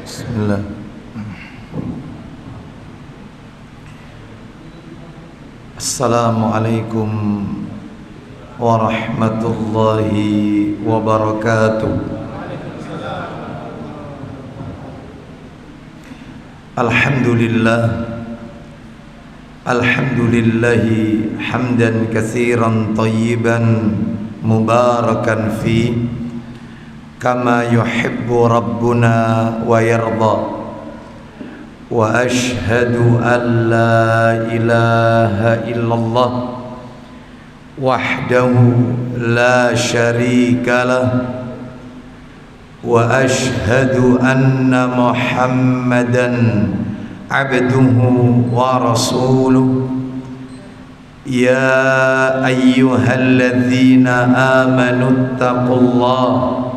Bismillah. Assalamualaikum warahmatullahi wabarakatuh. Alhamdulillah. Alhamdulillahi hamdan katsiran thayyiban mubarakan fi kama yuhibbu rabbuna wa yarda. Wa ashhadu an la ilaha illallah wahdahu la syarika lah, wa ashhadu anna Muhammadan abduhu wa rasuluh. Ya ayyuhalladzina amanu taqullaha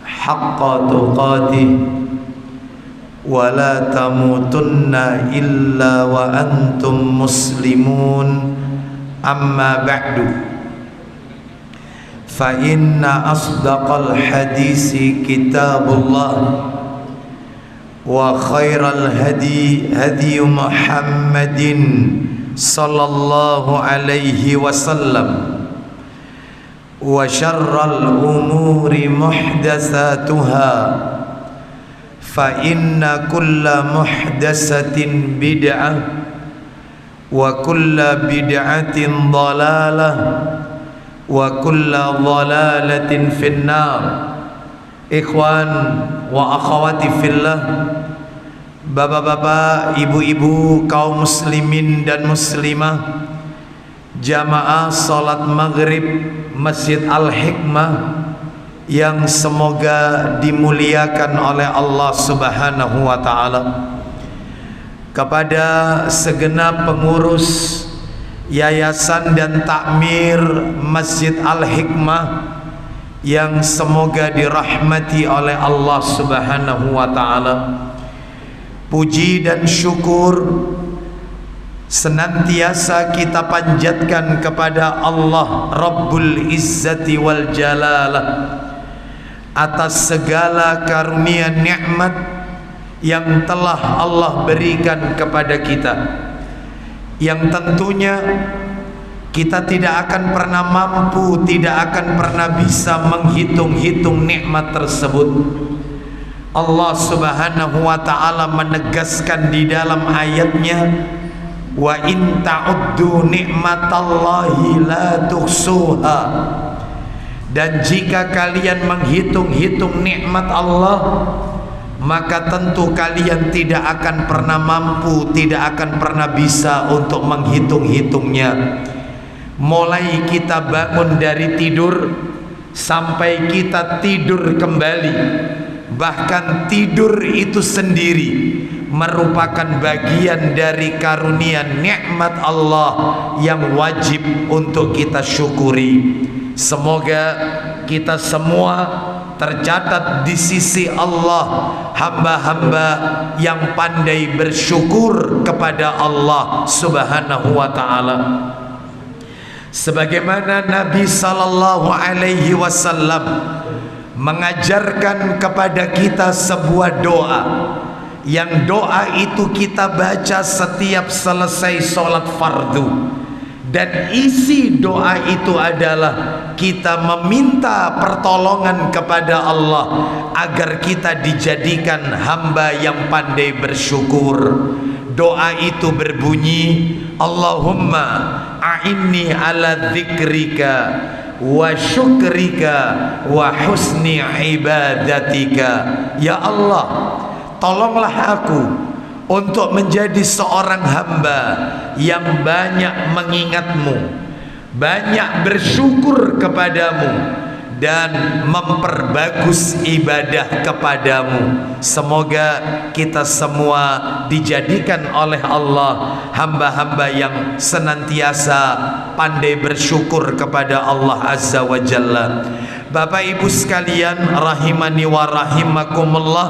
haqqa tuqatih wa la tamutunna illa wa antum muslimun. Amma ba'du, fa inna asdaqal hadisi kitabullah wa khairal hadi hadi Muhammadin sallallahu alaihi wasallam, wa syarral umuri muhdatsatuha, fa inna kulla muhdatsatin bid'ah wa kulla bid'atin dhalalah wa kulla dhalalatin finnar. Ikhwan wa akhwati fillah, bapak-bapak, ibu-ibu, kaum muslimin dan muslimah, jamaah salat maghrib Masjid Al-Hikmah yang semoga dimuliakan oleh Allah Subhanahu wa ta'ala. Kepada segenap pengurus yayasan dan takmir Masjid Al-Hikmah yang semoga dirahmati oleh Allah Subhanahu wa ta'ala, puji dan syukur senantiasa kita panjatkan kepada Allah Rabbul Izzati wal Jalalah atas segala karunia nikmat yang telah Allah berikan kepada kita, yang tentunya kita tidak akan pernah mampu, tidak akan pernah bisa menghitung-hitung nikmat tersebut. Allah Subhanahu wa ta'ala menegaskan di dalam ayatnya, wa in ta'uddu ni'matallahi la tuhsuha, dan jika kalian menghitung-hitung nikmat Allah, maka tentu kalian tidak akan pernah mampu, tidak akan pernah bisa untuk menghitung-hitungnya. Mulai kita bangun dari tidur sampai kita tidur kembali, bahkan tidur itu sendiri merupakan bagian dari karunia nikmat Allah yang wajib untuk kita syukuri. Semoga kita semua tercatat di sisi Allah hamba-hamba yang pandai bersyukur kepada Allah Subhanahu wa ta'ala. Sebagaimana Nabi sallallahu alaihi wasallam mengajarkan kepada kita sebuah doa, yang doa itu kita baca setiap selesai sholat fardu, dan isi doa itu adalah kita meminta pertolongan kepada Allah agar kita dijadikan hamba yang pandai bersyukur. Doa itu berbunyi, Allahumma a'inni ala dzikrika wa syukrika wa husni ibadatika. Ya Allah, tolonglah aku untuk menjadi seorang hamba yang banyak mengingatmu, banyak bersyukur kepadamu, dan memperbagus ibadah kepadamu. Semoga kita semua dijadikan oleh Allah hamba-hamba yang senantiasa pandai bersyukur kepada Allah Azza wa Jalla. Bapak Ibu sekalian rahimani wa rahimakumullah,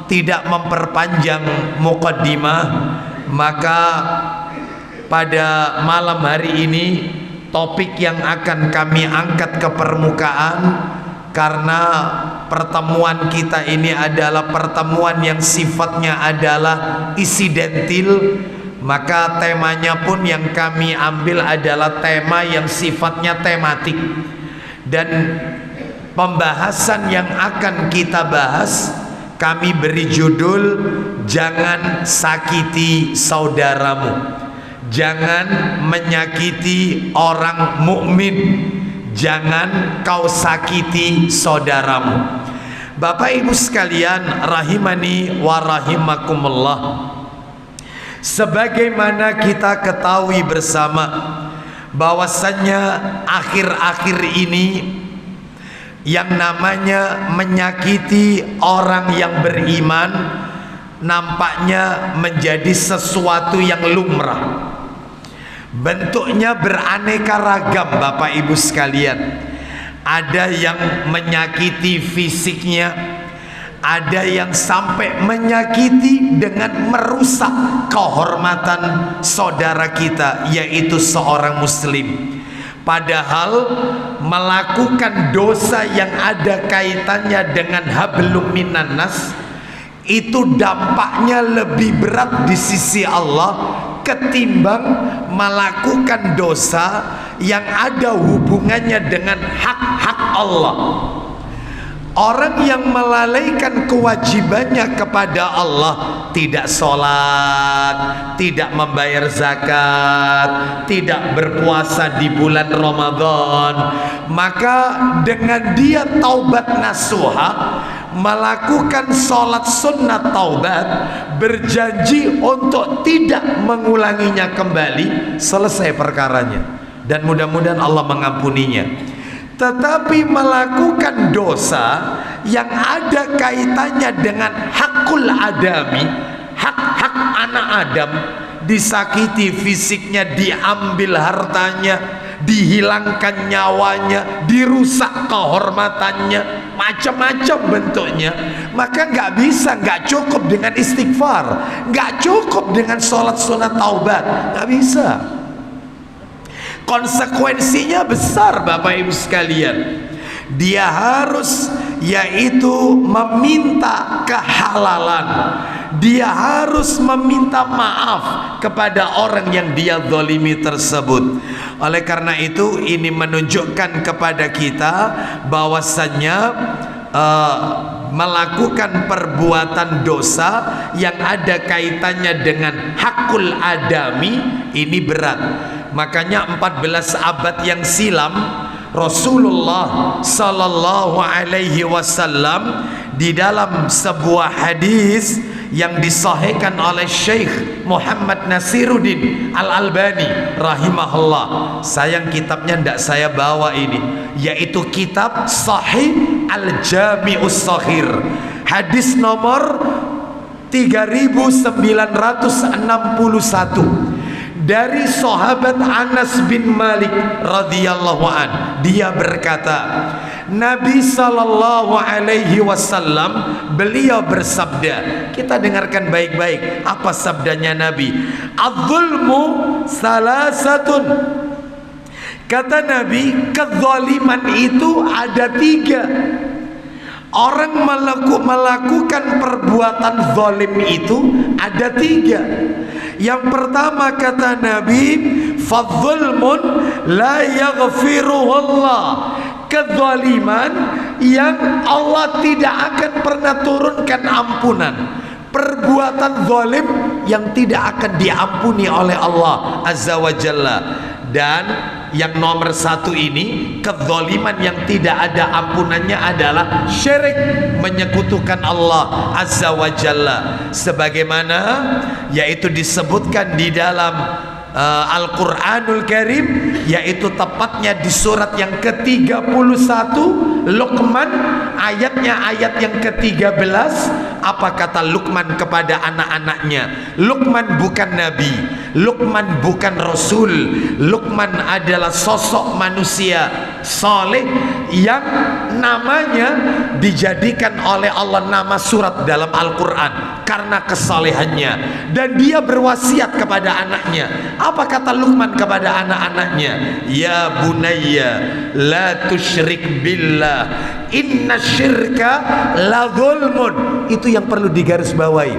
tidak memperpanjang muqaddimah, maka pada malam hari ini topik yang akan kami angkat ke permukaan, karena pertemuan kita ini adalah pertemuan yang sifatnya adalah insidentil, maka temanya pun yang kami ambil adalah tema yang sifatnya tematik. Dan pembahasan yang akan kita bahas kami beri judul Jangan Sakiti Saudaramu, jangan menyakiti orang mukmin, jangan kau sakiti saudaramu. Bapak Ibu sekalian rahimani wa rahimakumullah, sebagaimana kita ketahui bersama bahwasannya akhir-akhir ini yang namanya menyakiti orang yang beriman nampaknya menjadi sesuatu yang lumrah. Bentuknya beraneka ragam Bapak Ibu sekalian. Ada yang menyakiti fisiknya, ada yang sampai menyakiti dengan merusak kehormatan saudara kita, yaitu seorang muslim. Padahal melakukan dosa yang ada kaitannya dengan hablum minan nas itu dampaknya lebih berat di sisi Allah ketimbang melakukan dosa yang ada hubungannya dengan hak-hak Allah. Orang yang melalaikan kewajibannya kepada Allah, tidak sholat, tidak membayar zakat, tidak berpuasa di bulan Ramadan, maka dengan dia taubat nasuha, melakukan sholat sunnah taubat, berjanji untuk tidak mengulanginya kembali, selesai perkaranya, dan mudah-mudahan Allah mengampuninya. Tetapi melakukan dosa yang ada kaitannya dengan hakul adami, hak-hak anak Adam, disakiti fisiknya, diambil hartanya, dihilangkan nyawanya, dirusak kehormatannya, macam-macam bentuknya, maka nggak bisa, nggak cukup dengan istighfar, nggak cukup dengan sholat sunat taubat, nggak bisa. Konsekuensinya besar Bapak Ibu sekalian. Dia harus yaitu meminta kehalalan, dia harus meminta maaf kepada orang yang dia zalimi tersebut. Oleh karena itu ini menunjukkan kepada kita bahwasannya melakukan perbuatan dosa yang ada kaitannya dengan hakul adami ini berat. Makanya 14 abad yang silam Rasulullah sallallahu alaihi wasallam di dalam sebuah hadis yang disahihkan oleh Syekh Muhammad Nasiruddin Al-Albani rahimahullah. Sayang kitabnya tidak saya bawa ini, yaitu kitab Sahih Al-Jami'us Shaghir, hadis nomor 3961 dari sahabat Anas bin Malik radhiyallahu an. Dia berkata, Nabi sallallahu alaihi wasallam beliau bersabda. Kita dengarkan baik-baik apa sabdanya Nabi. Az-zulmu salasatun. Kata Nabi, kezaliman itu ada 3. Orang melakukan perbuatan zalim itu ada 3. Yang pertama kata Nabi, fadzulmun la yaghfiruhu Allah. Kezaliman yang Allah tidak akan pernah turunkan ampunan. Perbuatan zalim yang tidak akan diampuni oleh Allah Azza wa Jalla. Dan yang nomor 1 ini, kezaliman yang tidak ada ampunannya adalah syirik, menyekutukan Allah Azza wa Jalla, sebagaimana yaitu disebutkan di dalam Al-Quranul Karim, yaitu tepatnya di surat yang ke-31 Luqman, ayatnya ayat yang ke-13. Apa kata Luqman kepada anak-anaknya? Luqman bukan nabi, Luqman bukan rasul. Luqman adalah sosok manusia saleh yang namanya dijadikan oleh Allah nama surat dalam Al-Quran karena kesalehannya. Dan dia berwasiat kepada anaknya. Apa kata Luqman kepada anak-anaknya? Ya bunayya la tusyrik billah, inna syirka la zulmun. Itu yang perlu digarisbawahi.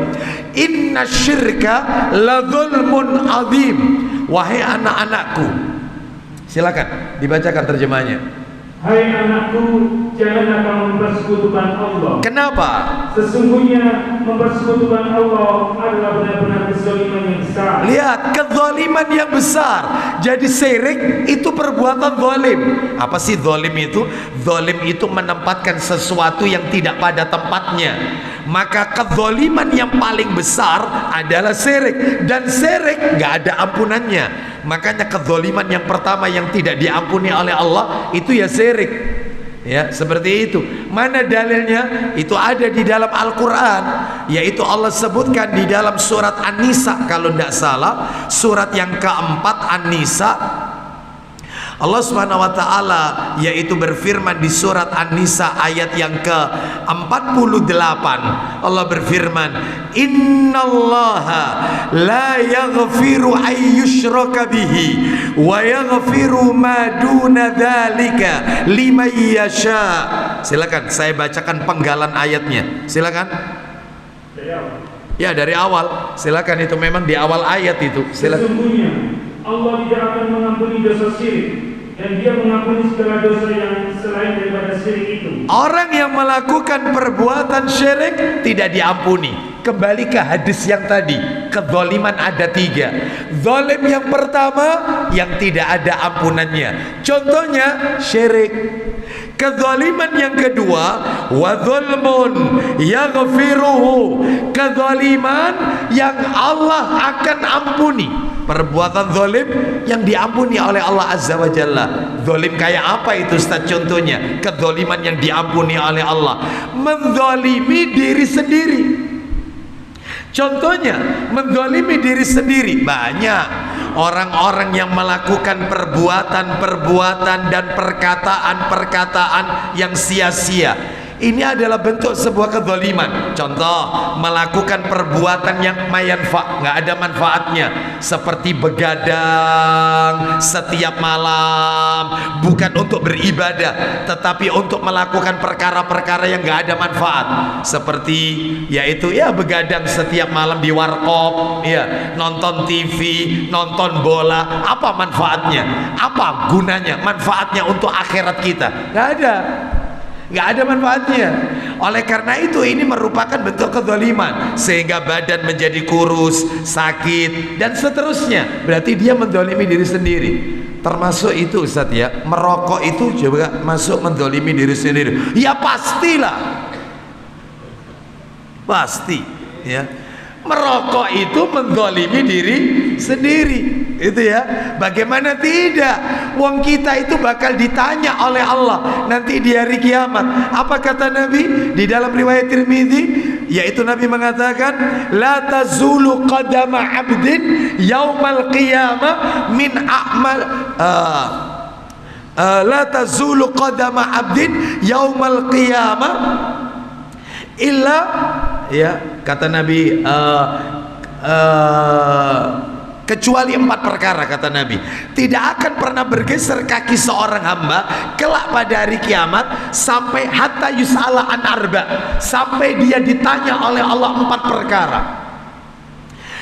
Inna syirka la zulmun azim. Wahai anak-anakku, silakan dibacakan terjemahnya. Hai anakku, janganlah kamu mempersekutukan Allah. Kenapa? Sesungguhnya mempersekutukan Allah adalah benar-benar kezaliman yang besar. Lihat, kezaliman yang besar. Jadi syirik itu perbuatan zalim. Apa sih zalim itu? Zalim itu menempatkan sesuatu yang tidak pada tempatnya. Maka kezaliman yang paling besar adalah syirik. Dan syirik gak ada ampunannya. Makanya kezaliman yang pertama yang tidak diampuni oleh Allah itu ya syirik. Ya, seperti itu. Mana dalilnya? Itu ada di dalam Al-Quran, yaitu Allah sebutkan di dalam surat An-Nisa, kalau tidak salah, surat yang keempat An-Nisa. Allah Subhanahu wa taala yaitu berfirman di surat An-Nisa ayat yang ke-48. Allah berfirman, "Innallaha la yaghfiru ay yushraka bihi wa yaghfiru ma duna dzalika liman yasha." Silakan saya bacakan penggalan ayatnya. Silakan. Ya, dari awal. Silakan, itu memang di awal ayat itu. Silakan. Sesungguhnya Allah tidak akan mengampuni dosa syirik, dan Dia mengampuni segala dosa yang selain daripada syirik itu. Orang yang melakukan perbuatan syirik tidak diampuni. Kembali ke hadis yang tadi, kezaliman ada 3. Zalim yang pertama yang tidak ada ampunannya, contohnya syirik. Kezaliman yang kedua, wa dzulmun yaghfiruhu, kezaliman yang Allah akan ampuni. Perbuatan zalim yang diampuni oleh Allah Azza wa Jalla. Zalim kayak apa itu Ustaz? Contohnya kezaliman yang diampuni oleh Allah, menzalimi diri sendiri. Contohnya menzalimi diri sendiri. Banyak orang-orang yang melakukan perbuatan-perbuatan dan perkataan-perkataan yang sia-sia. Ini adalah bentuk sebuah kezaliman. Contoh, melakukan perbuatan yang nggak ada manfaatnya, seperti begadang setiap malam, bukan untuk beribadah, tetapi untuk melakukan perkara-perkara yang nggak ada manfaat, seperti yaitu ya begadang setiap malam di warkop, ya nonton TV, nonton bola. Apa manfaatnya? Apa gunanya? Manfaatnya untuk akhirat kita? Nggak ada. Nggak ada manfaatnya. Oleh karena itu ini merupakan bentuk kezaliman, sehingga badan menjadi kurus, sakit, dan seterusnya. Berarti dia menzalimi diri sendiri. Termasuk itu Ustaz ya, merokok itu juga masuk menzalimi diri sendiri. Ya pastilah, pasti ya. Merokok itu menzalimi diri sendiri, itu ya. Bagaimana tidak? Wong kita itu bakal ditanya oleh Allah nanti di hari kiamat. Apa kata Nabi di dalam riwayat Tirmidzi? Yaitu Nabi mengatakan, la tazulu qadama abdin yaumal qiyamah min a'mal la tazulu qadama abdin yaumal qiyamah illa, ya kata Nabi, kecuali 4 perkara, kata Nabi. Tidak akan pernah bergeser kaki seorang hamba kelak pada hari kiamat sampai hatta yus'ala an arba, sampai dia ditanya oleh Allah 4 perkara.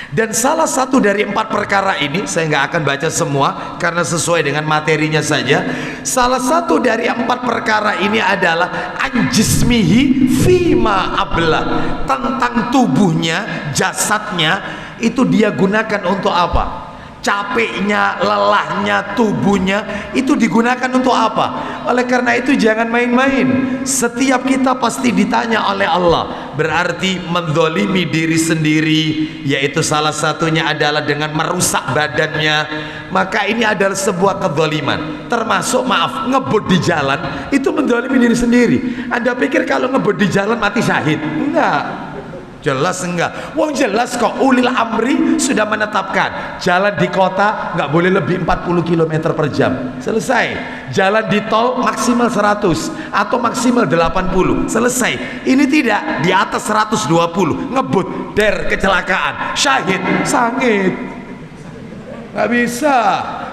Dan salah satu dari 4 perkara ini, saya nggak akan baca semua karena sesuai dengan materinya saja. Salah satu dari 4 perkara ini adalah anjismihi fima abla, tentang tubuhnya, jasadnya itu dia gunakan untuk apa? capeknya, lelahnya, tubuhnya itu digunakan untuk apa? Oleh karena itu jangan main-main. Setiap kita pasti ditanya oleh Allah. Berarti menzalimi diri sendiri, yaitu salah satunya adalah dengan merusak badannya. Maka ini adalah sebuah kezaliman. Termasuk maaf, ngebut di jalan itu menzalimi diri sendiri. Anda pikir kalau ngebut di jalan mati syahid? Enggak. Jelas enggak? Wong jelas kok ulil amri sudah menetapkan jalan di kota nggak boleh lebih 40 km per jam. Selesai. Jalan di tol maksimal 100 atau maksimal 80. Selesai. Ini tidak, di atas 120 ngebut, kecelakaan, syahid, sangit. Nggak bisa.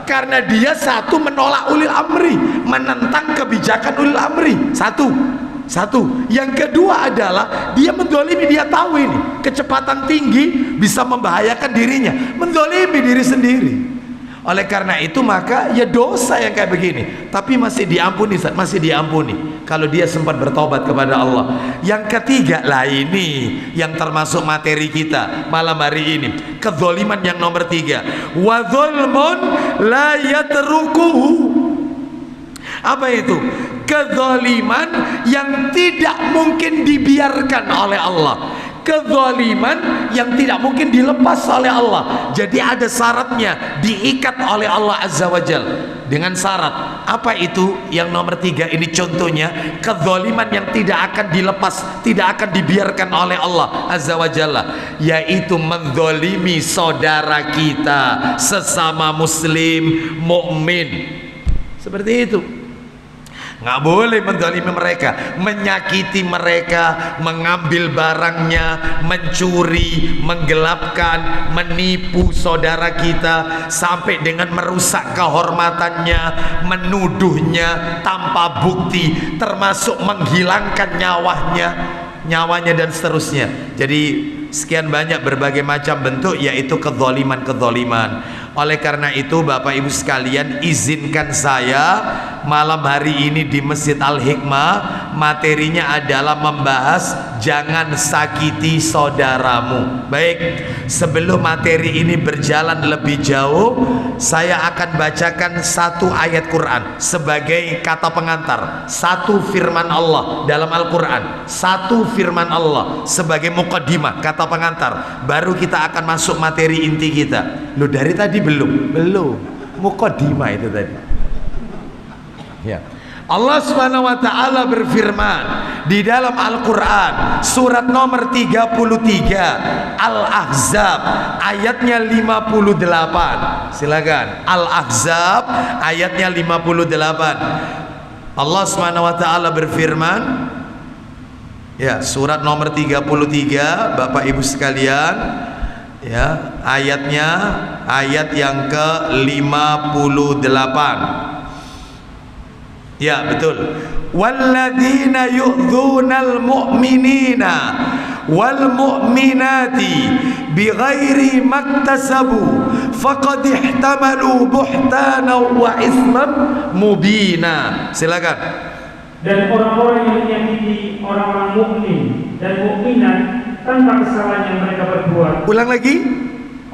Karena dia satu menolak ulil amri, menentang kebijakan ulil amri. Satu. Yang kedua adalah dia menzalimi, dia tahu ini kecepatan tinggi bisa membahayakan dirinya, menzalimi diri sendiri. Oleh karena itu maka ya dosa yang kayak begini, tapi masih diampuni, masih diampuni kalau dia sempat bertobat kepada Allah. Yang ketiga lah ini yang termasuk materi kita malam hari ini, kezaliman yang nomor 3. Wa dzulmun la yatrukuhu. Apa itu? Kezaliman yang tidak mungkin dibiarkan oleh Allah, kezaliman yang tidak mungkin dilepas oleh Allah. Jadi ada syaratnya, diikat oleh Allah Azza wa Jal dengan syarat. Apa itu? Yang nomor 3 ini contohnya kezaliman yang tidak akan dilepas, tidak akan dibiarkan oleh Allah Azza wa Jalla, yaitu menzalimi saudara kita sesama muslim mukmin. Seperti itu. Nggak boleh menzalimi mereka, menyakiti mereka, mengambil barangnya, mencuri, menggelapkan, menipu saudara kita sampai dengan merusak kehormatannya, menuduhnya tanpa bukti, termasuk menghilangkan nyawanya dan seterusnya. Jadi sekian banyak berbagai macam bentuk yaitu kezaliman. Oleh karena itu Bapak Ibu sekalian, izinkan saya malam hari ini di Masjid Al-Hikmah materinya adalah membahas jangan sakiti saudaramu. Baik, sebelum materi ini berjalan lebih jauh, saya akan bacakan satu ayat Quran sebagai kata pengantar, satu firman Allah dalam Al-Quran, satu firman Allah sebagai muqaddimah, kata pengantar, baru kita akan masuk materi inti kita. Loh, dari tadi belum muqaddimah itu tadi ya. Allah Subhanahu wa taala berfirman di dalam Al-Qur'an surat nomor 33 Al-Ahzab ayatnya 58. Silakan. Al-Ahzab ayatnya 58. Allah Subhanahu wa taala berfirman, ya, surat nomor 33 Bapak Ibu sekalian, ya, ayatnya ayat yang ke-58. Ya, betul. Walladzina yu'dzunal mu'minina wal mu'minati bighairi maktasabu faqad ihtamalu buhtanan wa isman mubina. Silakan. Dan orang-orang yang menyakiti orang-orang mukmin dan mukminat tanpa kesalahan yang mereka perbuat. Ulang lagi.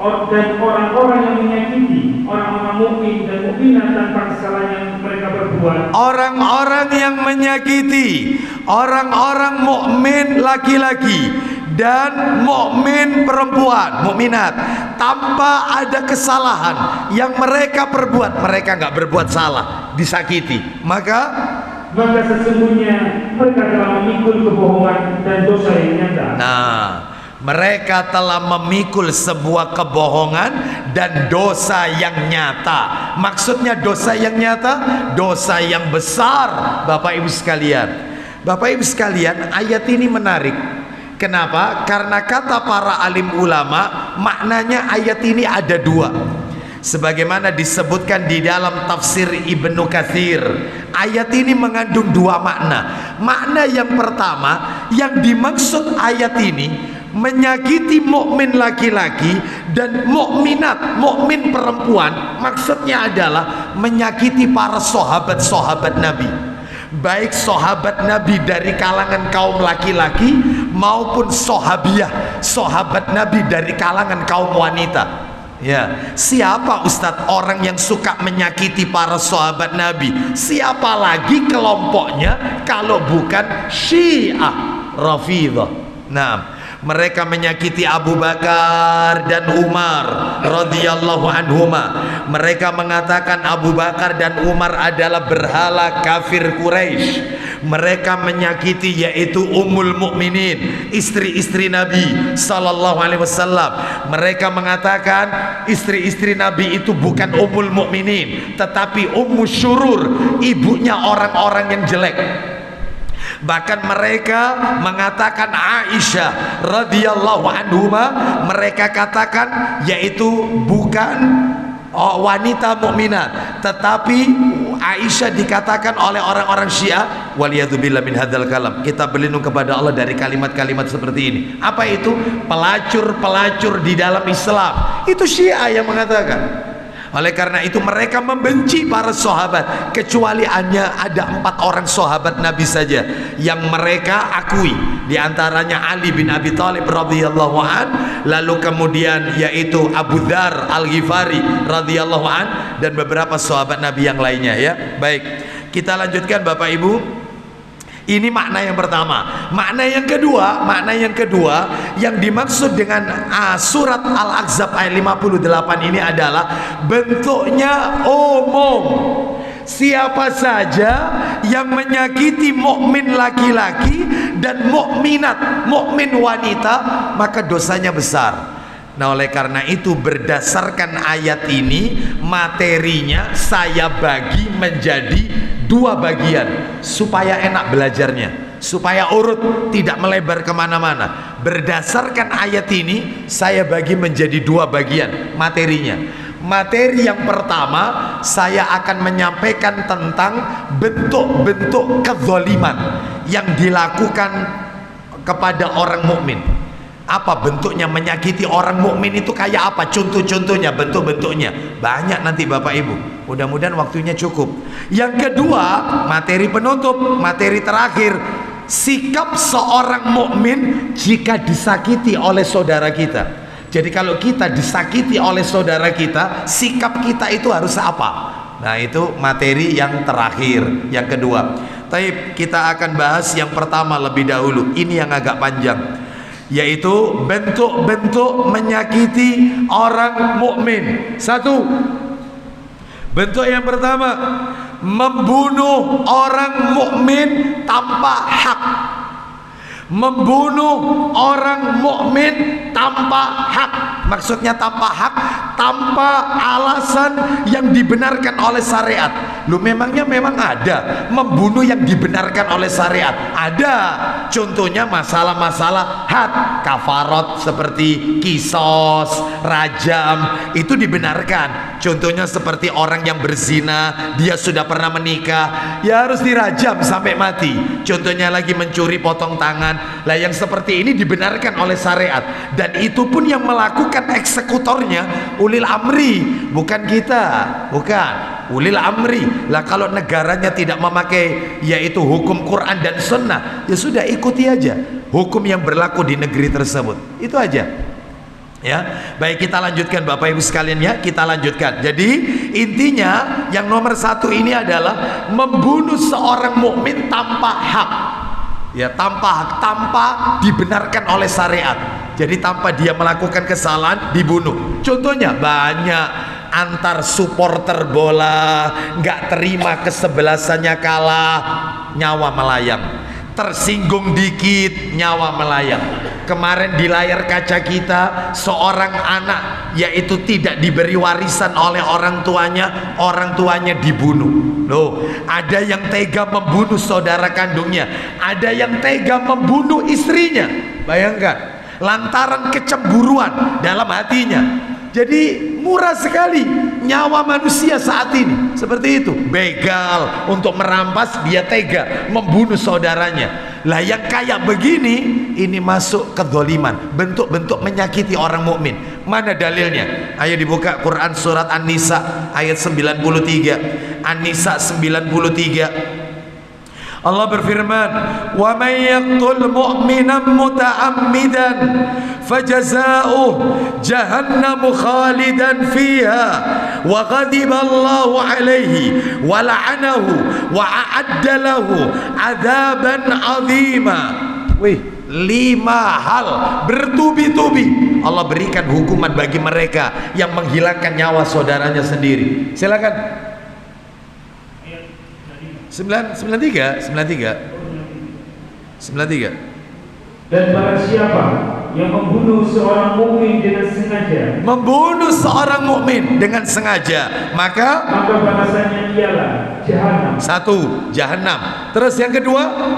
Dan orang-orang yang menyakiti orang-orang mukmin dan mukminat tanpa kesalahan yang mereka perbuat. Orang-orang yang menyakiti orang-orang mukmin laki-laki dan mukmin perempuan, mukminat, tanpa ada kesalahan yang mereka perbuat, mereka nggak berbuat salah, disakiti, maka sesungguhnya mereka telah memikul kebohongan dan dosa yang nyata. Nah, mereka telah memikul sebuah kebohongan dan dosa yang nyata. Maksudnya dosa yang nyata, dosa yang besar. Bapak Ibu sekalian, Bapak Ibu sekalian, ayat ini menarik. Kenapa? Karena kata para alim ulama, maknanya ayat ini ada dua. Sebagaimana disebutkan di dalam tafsir Ibnu Katsir, ayat ini mengandung dua makna. Makna yang pertama, yang dimaksud ayat ini menyakiti mukmin laki-laki dan mukminat, mukmin perempuan, maksudnya adalah menyakiti para sahabat-sahabat Nabi, baik sahabat Nabi dari kalangan kaum laki-laki maupun sahabiah, sahabat Nabi dari kalangan kaum wanita. Ya, siapa Ustadz orang yang suka menyakiti para sahabat Nabi? Siapa lagi kelompoknya kalau bukan Syiah Rafidhah? Nah, mereka menyakiti Abu Bakar dan Umar radhiyallahu anhuma. Mereka mengatakan Abu Bakar dan Umar adalah berhala kafir Quraisy. Mereka menyakiti yaitu Ummul Mukminin, istri-istri Nabi sallallahu alaihi wasallam. Mereka mengatakan istri-istri Nabi itu bukan Ummul Mukminin, tetapi Ummu Syurur, ibunya orang-orang yang jelek. Bahkan mereka mengatakan Aisyah radhiyallahu anhuma, mereka katakan yaitu bukan wanita mukminat, tetapi Aisyah dikatakan oleh orang-orang Syiah, waliyadzubillah min hadzal kalam. Kita berlindung kepada Allah dari kalimat-kalimat seperti ini. Apa itu? Pelacur-pelacur di dalam Islam. Itu Syiah yang mengatakan. Oleh karena itu mereka membenci para sahabat, kecuali hanya ada 4 orang sahabat Nabi saja yang mereka akui. Di antaranya Ali bin Abi Thalib radhiyallahu an, lalu kemudian yaitu Abu Dzar Al-Ghifari radhiyallahu an, dan beberapa sahabat Nabi yang lainnya, ya. Baik, kita lanjutkan Bapak Ibu. Ini makna yang pertama. Makna yang kedua yang dimaksud dengan surat Al-Ahzab ayat 58 ini adalah bentuknya umum. Siapa saja yang menyakiti mukmin laki-laki dan mukminat, mukmin wanita, maka dosanya besar. Nah, oleh karena itu berdasarkan ayat ini, materinya saya bagi menjadi 2 bagian supaya enak belajarnya, supaya urut, tidak melebar kemana-mana. Berdasarkan ayat ini saya bagi menjadi 2 bagian materinya. Materi yang pertama, saya akan menyampaikan tentang bentuk-bentuk kezaliman yang dilakukan kepada orang mukmin. Apa bentuknya menyakiti orang mukmin itu kayak apa? Contoh-contohnya, bentuk-bentuknya banyak nanti Bapak Ibu. Mudah-mudahan waktunya cukup. Yang kedua, materi penutup, materi terakhir, sikap seorang mukmin jika disakiti oleh saudara kita. Jadi kalau kita disakiti oleh saudara kita, sikap kita itu harus apa? Nah, itu materi yang terakhir, yang kedua. Tapi kita akan bahas yang pertama lebih dahulu. Ini yang agak panjang, yaitu bentuk-bentuk menyakiti orang mukmin. 1. Bentuk yang pertama, membunuh orang mukmin tanpa hak. Membunuh orang mukmin tanpa hak. Maksudnya tanpa hak, tanpa alasan yang dibenarkan oleh syariat. Lu memangnya memang ada membunuh yang dibenarkan oleh syariat? Ada. Contohnya masalah-masalah had, kafarat seperti kisos, rajam, itu dibenarkan. Contohnya seperti orang yang berzina, dia sudah pernah menikah, ya harus dirajam sampai mati. Contohnya lagi mencuri, potong tangan. Lah yang seperti ini dibenarkan oleh syariat, dan itu pun yang melakukan eksekutornya ulil amri, bukan kita, bukan ulil amri. Lah kalau negaranya tidak memakai yaitu hukum Quran dan Sunnah, ya sudah ikuti aja hukum yang berlaku di negeri tersebut, itu aja. Ya, baik, kita lanjutkan Bapak Ibu sekalian, ya, kita lanjutkan. Jadi intinya yang nomor 1 ini adalah membunuh seorang mukmin tanpa hak. Ya, tanpa hak, tanpa dibenarkan oleh syariat. Jadi tanpa dia melakukan kesalahan dibunuh. Contohnya banyak, antar supporter bola nggak terima kesebelasannya kalah, nyawa melayang. Tersinggung dikit, nyawa melayang. Kemarin di layar kaca kita, seorang anak yaitu tidak diberi warisan oleh orang tuanya dibunuh. Loh, ada yang tega membunuh saudara kandungnya, ada yang tega membunuh istrinya. Bayangkan, lantaran kecemburuan dalam hatinya. Jadi murah sekali nyawa manusia saat ini, seperti itu. Begal untuk merampas, dia tega membunuh saudaranya. Lah yang kayak begini, ini masuk kezaliman, bentuk-bentuk menyakiti orang mukmin. Mana dalilnya? Ayo dibuka Quran surat An-Nisa ayat 93. An-Nisa 93. Allah berfirman, "Wa may yaqtul mu'minan muta'ammidan fajaza'uhu jahannam khalidan fiha wa ghadiba Allahu alaihi wa la'anahu wa a'adda lahu 'adzaban 'azima." Wih, 5 hal bertubi-tubi Allah berikan hukuman bagi mereka yang menghilangkan nyawa saudaranya sendiri. Silakan. 93. Dan barang siapa yang membunuh seorang mukmin dengan sengaja, maka balasannya ialah jahanam. 1. Jahanam. Terus yang kedua,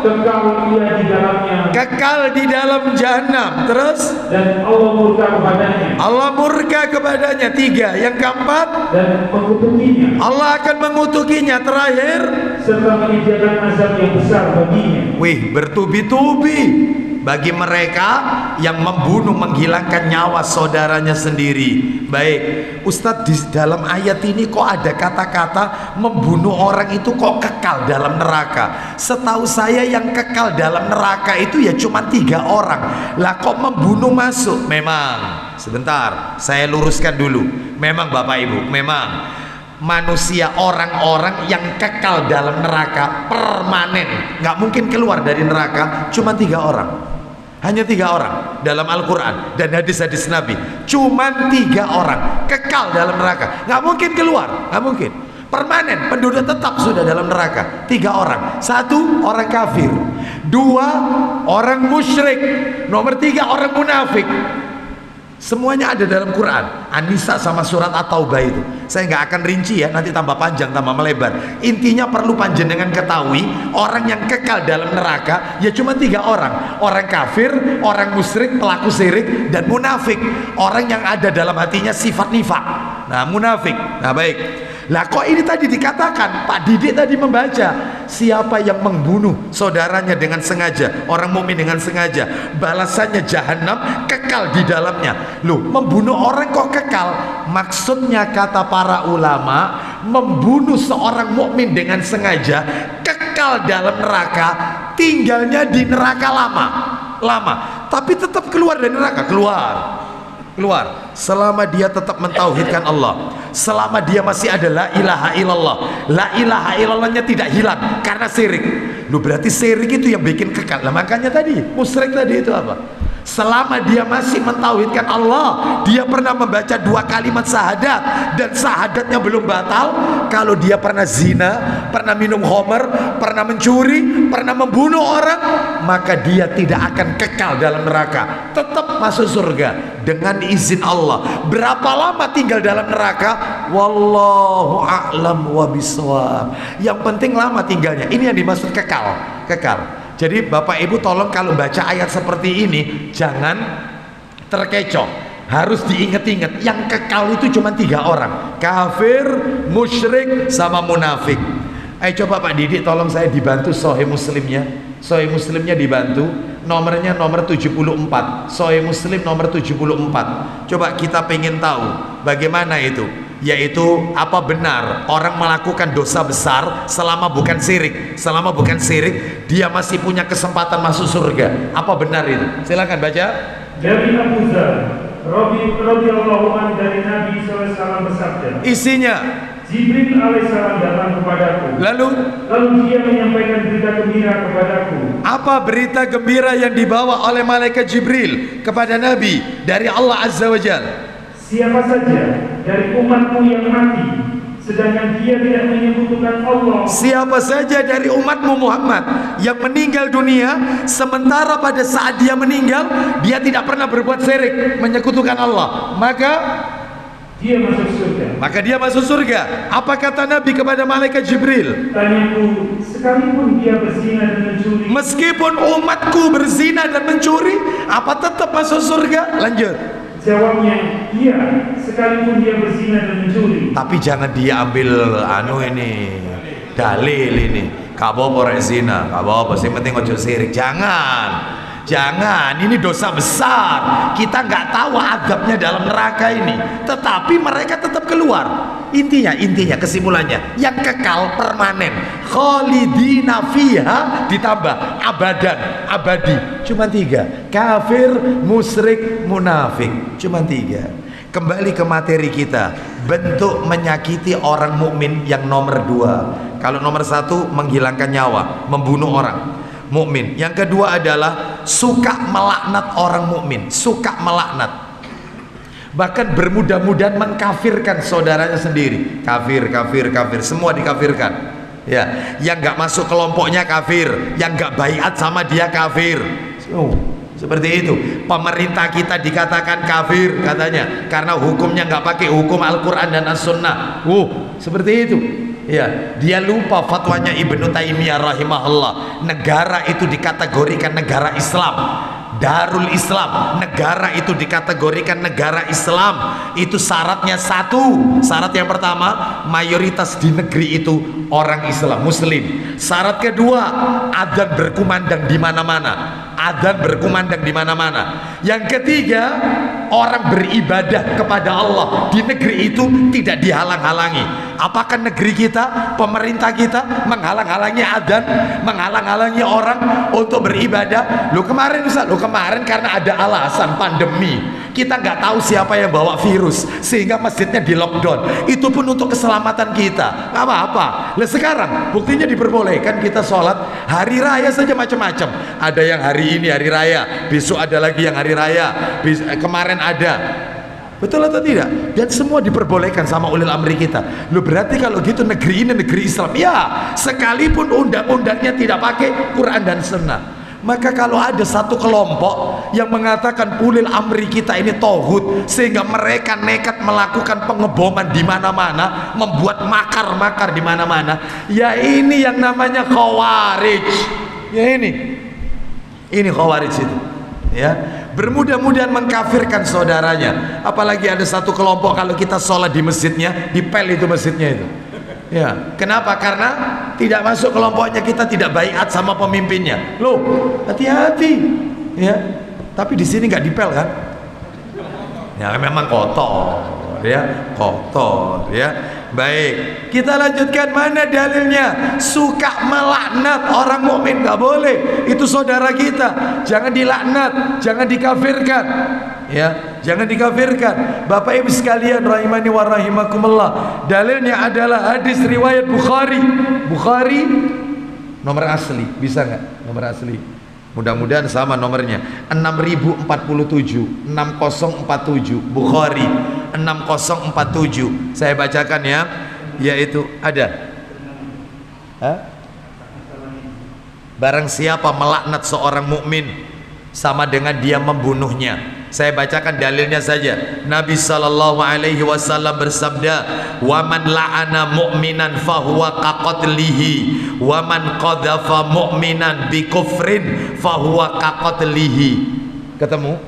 kekal di dalam jahanam. Terus, dan Allah murka kepadanya. 3. Yang keempat, dan mengutukinya. Allah akan mengutukinya. Terakhir, serta menyediakan azab yang besar baginya. Wih, bertubi-tubi bagi mereka yang membunuh, menghilangkan nyawa saudaranya sendiri. Baik, Ustadz, di dalam ayat ini kok ada kata-kata membunuh orang itu kok kekal dalam neraka? Setahu saya yang kekal dalam neraka itu ya cuma 3 orang. Lah kok membunuh masuk? Memang, sebentar, saya luruskan dulu. Memang Bapak Ibu, memang manusia, orang-orang yang kekal dalam neraka permanen, nggak mungkin keluar dari neraka, cuma 3 orang. Hanya 3 orang dalam Al-Quran dan hadis-hadis Nabi. Cuma 3 orang kekal dalam neraka, nggak mungkin keluar, nggak mungkin. Permanen, penduduk tetap sudah dalam neraka. 3 orang. 1, orang kafir. 2, orang musyrik. Nomor 3, orang munafik. Semuanya ada dalam Quran. An-Nisa sama surat At-Taubah itu. Saya nggak akan rinci ya, nanti tambah panjang, tambah melebar. Intinya perlu panjenengan ketahui, orang yang kekal dalam neraka ya cuma 3 orang. Orang kafir, orang musyrik, pelaku syirik, dan munafik. Orang yang ada dalam hatinya sifat nifak. Nah, munafik. Nah, baik. Lah kok ini tadi dikatakan, Pak Didik tadi membaca, siapa yang membunuh saudaranya dengan sengaja, orang mukmin dengan sengaja, balasannya jahanam, kekal di dalamnya. Loh, membunuh orang kok kekal? Maksudnya kata para ulama, membunuh seorang mukmin dengan sengaja kekal dalam neraka, tinggalnya di neraka lama, tapi tetap keluar dari neraka, keluar selama dia tetap mentauhidkan Allah, selama dia masih ada la ilaha illallah. La ilaha illallahnya tidak hilang karena syirik. Lu berarti syirik itu yang bikin kekal. Nah, makanya tadi musyrik tadi itu apa? Selama dia masih mentauhidkan Allah, dia pernah membaca 2 kalimat syahadat dan syahadatnya belum batal. Kalau dia pernah zina, pernah minum khamr, pernah mencuri, pernah membunuh orang, maka dia tidak akan kekal dalam neraka, tetap masuk surga dengan izin Allah. Berapa lama tinggal dalam neraka? Wallahu a'lam wa bishawab. Yang penting lama tinggalnya. Ini yang dimaksud kekal. Jadi Bapak Ibu tolong kalau baca ayat seperti ini jangan terkecoh, harus diingat-ingat yang kekal itu cuma 3 orang, kafir, musyrik, sama munafik. Ayo coba Pak Didik tolong saya dibantu Sahih Muslimnya dibantu, nomornya nomor 74, Sahih Muslim nomor 74. Coba kita pengen tahu bagaimana itu, yaitu apa benar orang melakukan dosa besar selama bukan syirik dia masih punya kesempatan masuk surga? Apa benar itu? Silakan baca. Dari Abu Dzar radhiyallahu anhu, dari Nabi SAW bersabda, isinya, Jibril alaihissalam datang kepadaku, lalu dia menyampaikan berita gembira kepadaku. Apa berita gembira yang dibawa oleh malaikat Jibril kepada Nabi dari Allah Azza wa Jalla? Siapa saja dari umatmu yang mati sedangkan dia tidak menyekutukan Allah, siapa saja dari umatmu Muhammad yang meninggal dunia sementara pada saat dia meninggal dia tidak pernah berbuat syirik, menyekutukan Allah, maka dia masuk surga. Apa kata Nabi kepada malaikat Jibril? Tanyaku, sekalipun dia berzina dan mencuri, meskipun umatku berzina dan mencuri, apa tetap masuk surga? Lanjut. Jawabnya, iya, sekalipun dia berzina dan mencuri. Tapi jangan dia ambil dalil ini. Kabo orang zina, kabo apa sih, penting ojo syirik. Jangan, ini dosa besar. Kita nggak tahu adabnya dalam neraka ini, tetapi mereka tetap keluar. Intinya kesimpulannya yang kekal permanen. Khalidina fiha ditambah abadan, abadi. Cuma 3. Kafir, musyrik, munafik. Cuma 3. Kembali ke materi kita. Bentuk menyakiti orang mukmin yang nomor 2. Kalau nomor 1 menghilangkan nyawa, membunuh orang mukmin. Yang kedua adalah suka melaknat orang mukmin, suka melaknat. Bahkan bermudah-mudahan mengkafirkan saudaranya sendiri. Kafir, semua dikafirkan. Ya, yang nggak masuk kelompoknya kafir, yang nggak baiat sama dia kafir. Seperti itu. Pemerintah kita dikatakan kafir katanya karena hukumnya nggak pakai hukum Al-Quran dan As-Sunnah. Seperti itu. Ya, dia lupa fatwanya Ibnu Taimiyah rahimahullah. Negara itu dikategorikan negara Islam. Darul Islam, negara itu dikategorikan negara Islam. Itu syaratnya 1. Syarat yang pertama, mayoritas di negeri itu orang Islam, Muslim. Syarat kedua, adzan berkumandang di mana-mana. Adzan berkumandang di mana-mana. Yang ketiga, orang beribadah kepada Allah di negeri itu tidak dihalang-halangi. Apakah negeri kita, pemerintah kita menghalang-halangi adzan, menghalang-halangi orang untuk beribadah? Kemarin karena ada alasan pandemi, kita nggak tahu siapa yang bawa virus sehingga masjidnya di lockdown. Itu pun untuk keselamatan kita, nggak apa-apa. Lah sekarang buktinya diperbolehkan kita sholat hari raya saja macam-macam. Ada yang hari ini hari raya, besok ada lagi yang hari raya, kemarin ada. Betul atau tidak? Dan semua diperbolehkan sama ulil amri kita. Loh, berarti kalau gitu negeri ini negeri Islam. Ya, sekalipun undang-undangnya tidak pakai Quran dan Sunnah. Maka kalau ada satu kelompok yang mengatakan ulil amri kita ini tauhid, sehingga mereka nekat melakukan pengeboman di mana-mana, membuat makar-makar di mana-mana, ya ini yang namanya khawarij. Ya ini khawarij itu. Ya, bermudah-mudahan mengkafirkan saudaranya. Apalagi ada satu kelompok kalau kita sholat di masjidnya, dipel itu masjidnya itu. Ya, kenapa? Karena tidak masuk kelompoknya, kita tidak baiat sama pemimpinnya. Loh, hati-hati. Ya, tapi di sini nggak dipel kan? Ya, memang kotor. Ya, kotor. Ya. Baik, kita lanjutkan. Mana dalilnya? Suka melaknat orang mukmin nggak boleh. Itu saudara kita. Jangan dilaknat, jangan dikafirkan. Ya, jangan dikafirkan. Bapak Ibu sekalian rahimani wa rahimakumullah. Dalilnya adalah hadis riwayat Bukhari nomor asli. Bisa nggak nomor asli? Mudah-mudahan sama nomornya. 6047 6047 Bukhari 6047. Saya bacakan ya. Yaitu ada. Barang siapa melaknat seorang mukmin sama dengan dia membunuhnya. Saya bacakan dalilnya saja. Nabi sallallahu alaihi wasallam bersabda, "Wa man la'ana mu'minan fahuwa kaqatlihi, wa man qadhafa mu'minan bi kufrin fahuwa kaqatlihi." Ketemu?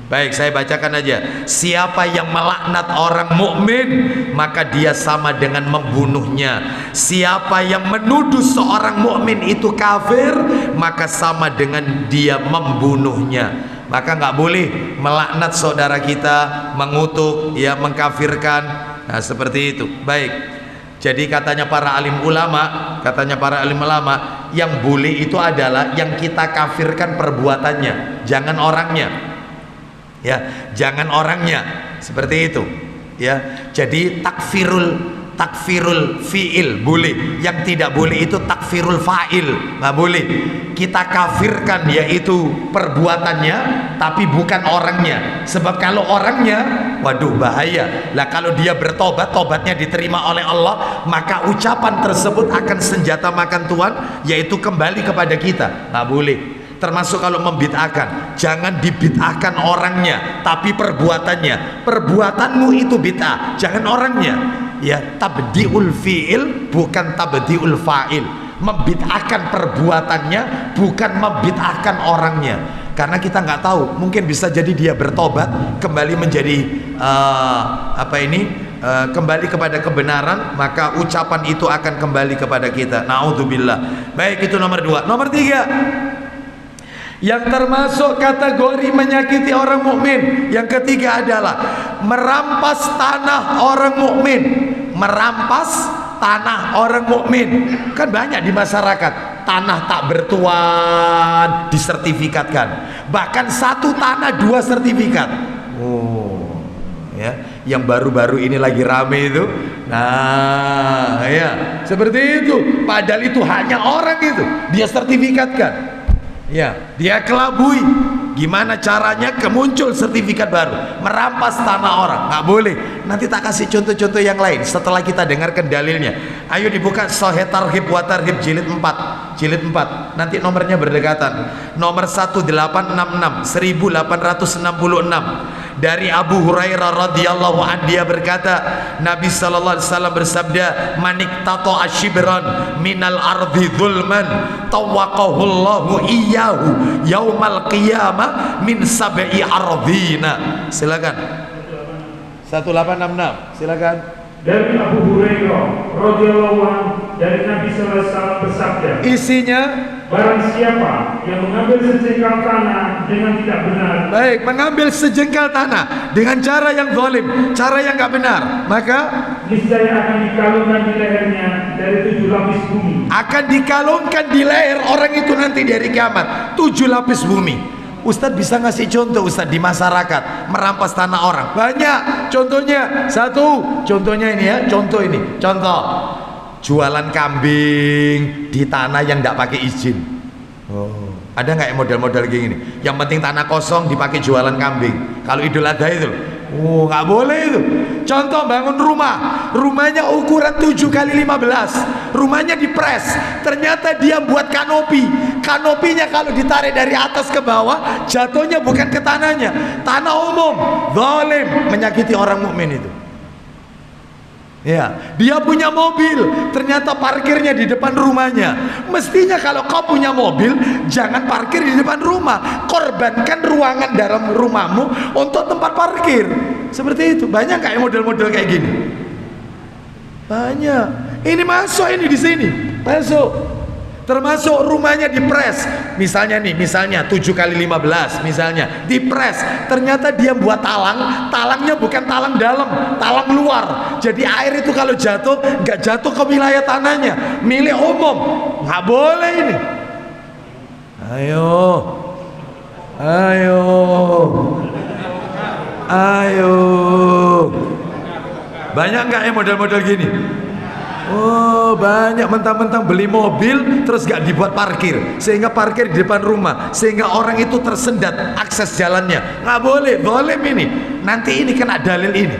Baik, saya bacakan aja. Siapa yang melaknat orang mukmin, maka dia sama dengan membunuhnya. Siapa yang menuduh seorang mukmin itu kafir, maka sama dengan dia membunuhnya. Maka nggak boleh melaknat saudara kita, mengutuk, ya, mengkafirkan. Nah, seperti itu. Baik. Jadi katanya para alim ulama, yang boleh itu adalah yang kita kafirkan perbuatannya, jangan orangnya. Ya, jangan orangnya. Seperti itu. Ya. Jadi takfirul fi'il boleh, yang tidak boleh itu takfirul fa'il, nggak boleh. Kita kafirkan yaitu perbuatannya, tapi bukan orangnya. Sebab kalau orangnya, waduh bahaya. Lah kalau dia bertobat, tobatnya diterima oleh Allah, maka ucapan tersebut akan senjata makan Tuhan, yaitu kembali kepada kita. Nggak boleh. Termasuk kalau membid'ahkan, jangan dibid'ahkan orangnya, tapi perbuatannya. Perbuatanmu itu bid'ah, jangan orangnya. Ya, tabdi'ul fi'il bukan tabdi'ul fa'il. Membid'ahkan perbuatannya bukan membid'ahkan orangnya. Karena kita nggak tahu, mungkin bisa jadi dia bertobat, kembali menjadi kembali kepada kebenaran, maka ucapan itu akan kembali kepada kita. Naudzubillah. Baik, itu nomor 2. Nomor 3, yang termasuk kategori menyakiti orang mukmin, yang ketiga adalah merampas tanah orang mukmin. merampas tanah orang mukmin. Kan banyak di masyarakat tanah tak bertuan disertifikatkan, bahkan satu tanah 2 sertifikat. Oh ya, yang baru-baru ini lagi rame itu. Nah ya, seperti itu. Padahal itu hanya orang itu dia sertifikatkan. Ya, dia kelabui. Gimana caranya kemuncul sertifikat baru, merampas tanah orang? Nggak boleh. Nanti tak kasih contoh-contoh yang lain setelah kita dengarkan dalilnya. Ayo dibuka Sahih Targhib wa Tarhib jilid 4. Nanti nomornya berdekatan. Nomor 1866 dari Abu Hurairah radhiyallahu anhu, dia berkata, Nabi sallallahu alaihi wasallam bersabda, manik tato ashibran minal ardi zulman tawaqahu Allahu iyyahu yaumal qiyamah min sab'i ardina. Silakan. 1866. Silakan. Dari Abu Hurairah radhiyallahu anhu, dari Nabi sallallahu alaihi wasallam bersabda, isinya, barang siapa yang mengambil sejengkal tanah dengan tidak benar, baik, mengambil sejengkal tanah dengan cara yang zalim, cara yang enggak benar, maka niscaya akan dikalungkan di lehernya dari 7 lapis bumi. Akan dikalungkan di leher orang itu nanti dari kiamat 7 lapis bumi. Ustadz bisa ngasih contoh Ustadz di masyarakat merampas tanah orang? Banyak contohnya. Satu contohnya ini ya, contoh jualan kambing di tanah yang tidak pakai izin. Oh, ada nggak model-model kayak gini? Yang penting tanah kosong dipakai jualan kambing. Kalau Idul Adha itu, oh nggak boleh itu. Contoh bangun rumahnya ukuran 7x15, rumahnya dipres, ternyata dia buat kanopinya kalau ditarik dari atas ke bawah jatuhnya bukan ke tanahnya, tanah umum. Zalim, menyakiti orang mukmin itu. Ya, dia punya mobil, ternyata parkirnya di depan rumahnya. Mestinya kalau kau punya mobil, jangan parkir di depan rumah. Korbankan ruangan dalam rumahmu untuk tempat parkir. Seperti itu. Banyak kayak model-model kayak gini. Banyak. Ini masuk ini di sini. Masuk. Termasuk rumahnya dipres. Misalnya 7x15 misalnya dipres, ternyata dia buat talangnya bukan talang dalam, talang luar. Jadi air itu kalau jatuh nggak jatuh ke wilayah tanahnya, milik umum. Nggak boleh ini. Ayo. Banyak nggak ya model-model gini? Oh banyak, mentang-mentang beli mobil terus gak dibuat parkir, sehingga parkir di depan rumah, sehingga orang itu tersendat akses jalannya. Nggak boleh, zalim ini. Nanti ini kena dalil ini,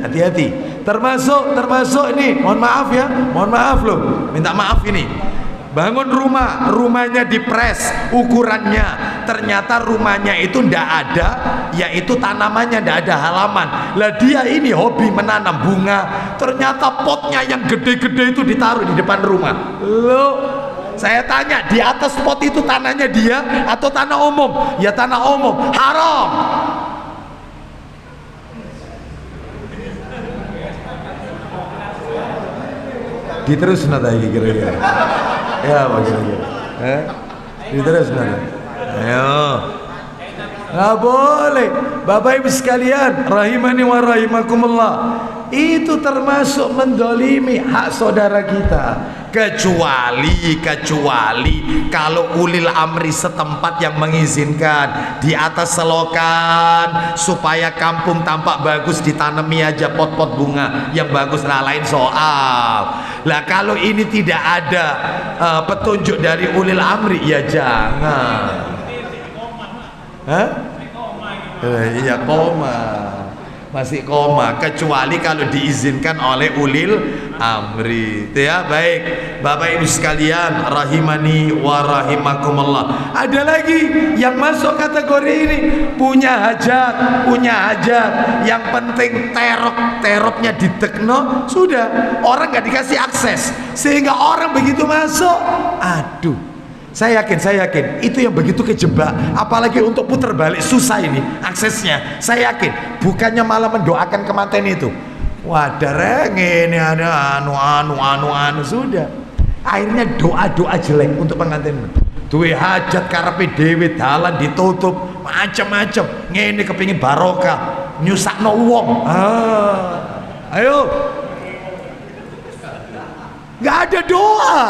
hati-hati. Termasuk ini, mohon maaf loh, minta maaf ini. Bangun rumahnya dipres ukurannya, ternyata rumahnya itu ndak ada, yaitu tanamannya ndak ada halaman. Lah dia ini hobi menanam bunga, ternyata potnya yang gede-gede itu ditaruh di depan rumah. Loh, saya tanya, di atas pot itu tanahnya dia atau tanah umum? Ya tanah umum, haram. Diterus nada kira-kira. Ya kira-kira. Diterus nada. Ayo. Nggak boleh. Bapak Ibu sekalian, rahimani wa rahimakumullah, itu termasuk mendolimi hak saudara kita. Kecuali kalau ulil amri setempat yang mengizinkan, di atas selokan supaya kampung tampak bagus, ditanami aja pot-pot bunga yang bagus, lah lain soal. Lah kalau ini tidak ada petunjuk dari ulil amri, ya jangan. Hah? Iya, masih koma, kecuali kalau diizinkan oleh ulil amri. Itu ya, baik Bapak Ibu sekalian, rahimani wa rahimakumullah. Ada lagi yang masuk kategori ini, punya hajat, yang penting teroknya ditekno, sudah, orang gak dikasih akses, sehingga orang begitu masuk, aduh, saya yakin itu yang begitu kejebak, apalagi untuk putar balik susah ini aksesnya. Saya yakin bukannya malah mendoakan kematian itu. Wadah ini ada anu sudah. Akhirnya doa jelek untuk pengantin. Duwe hajat karepe dhewe, dalan ditutup, macam-macam. Ngene kepingin barokah, nyusakno wong. Ayo. Nggak ada doa,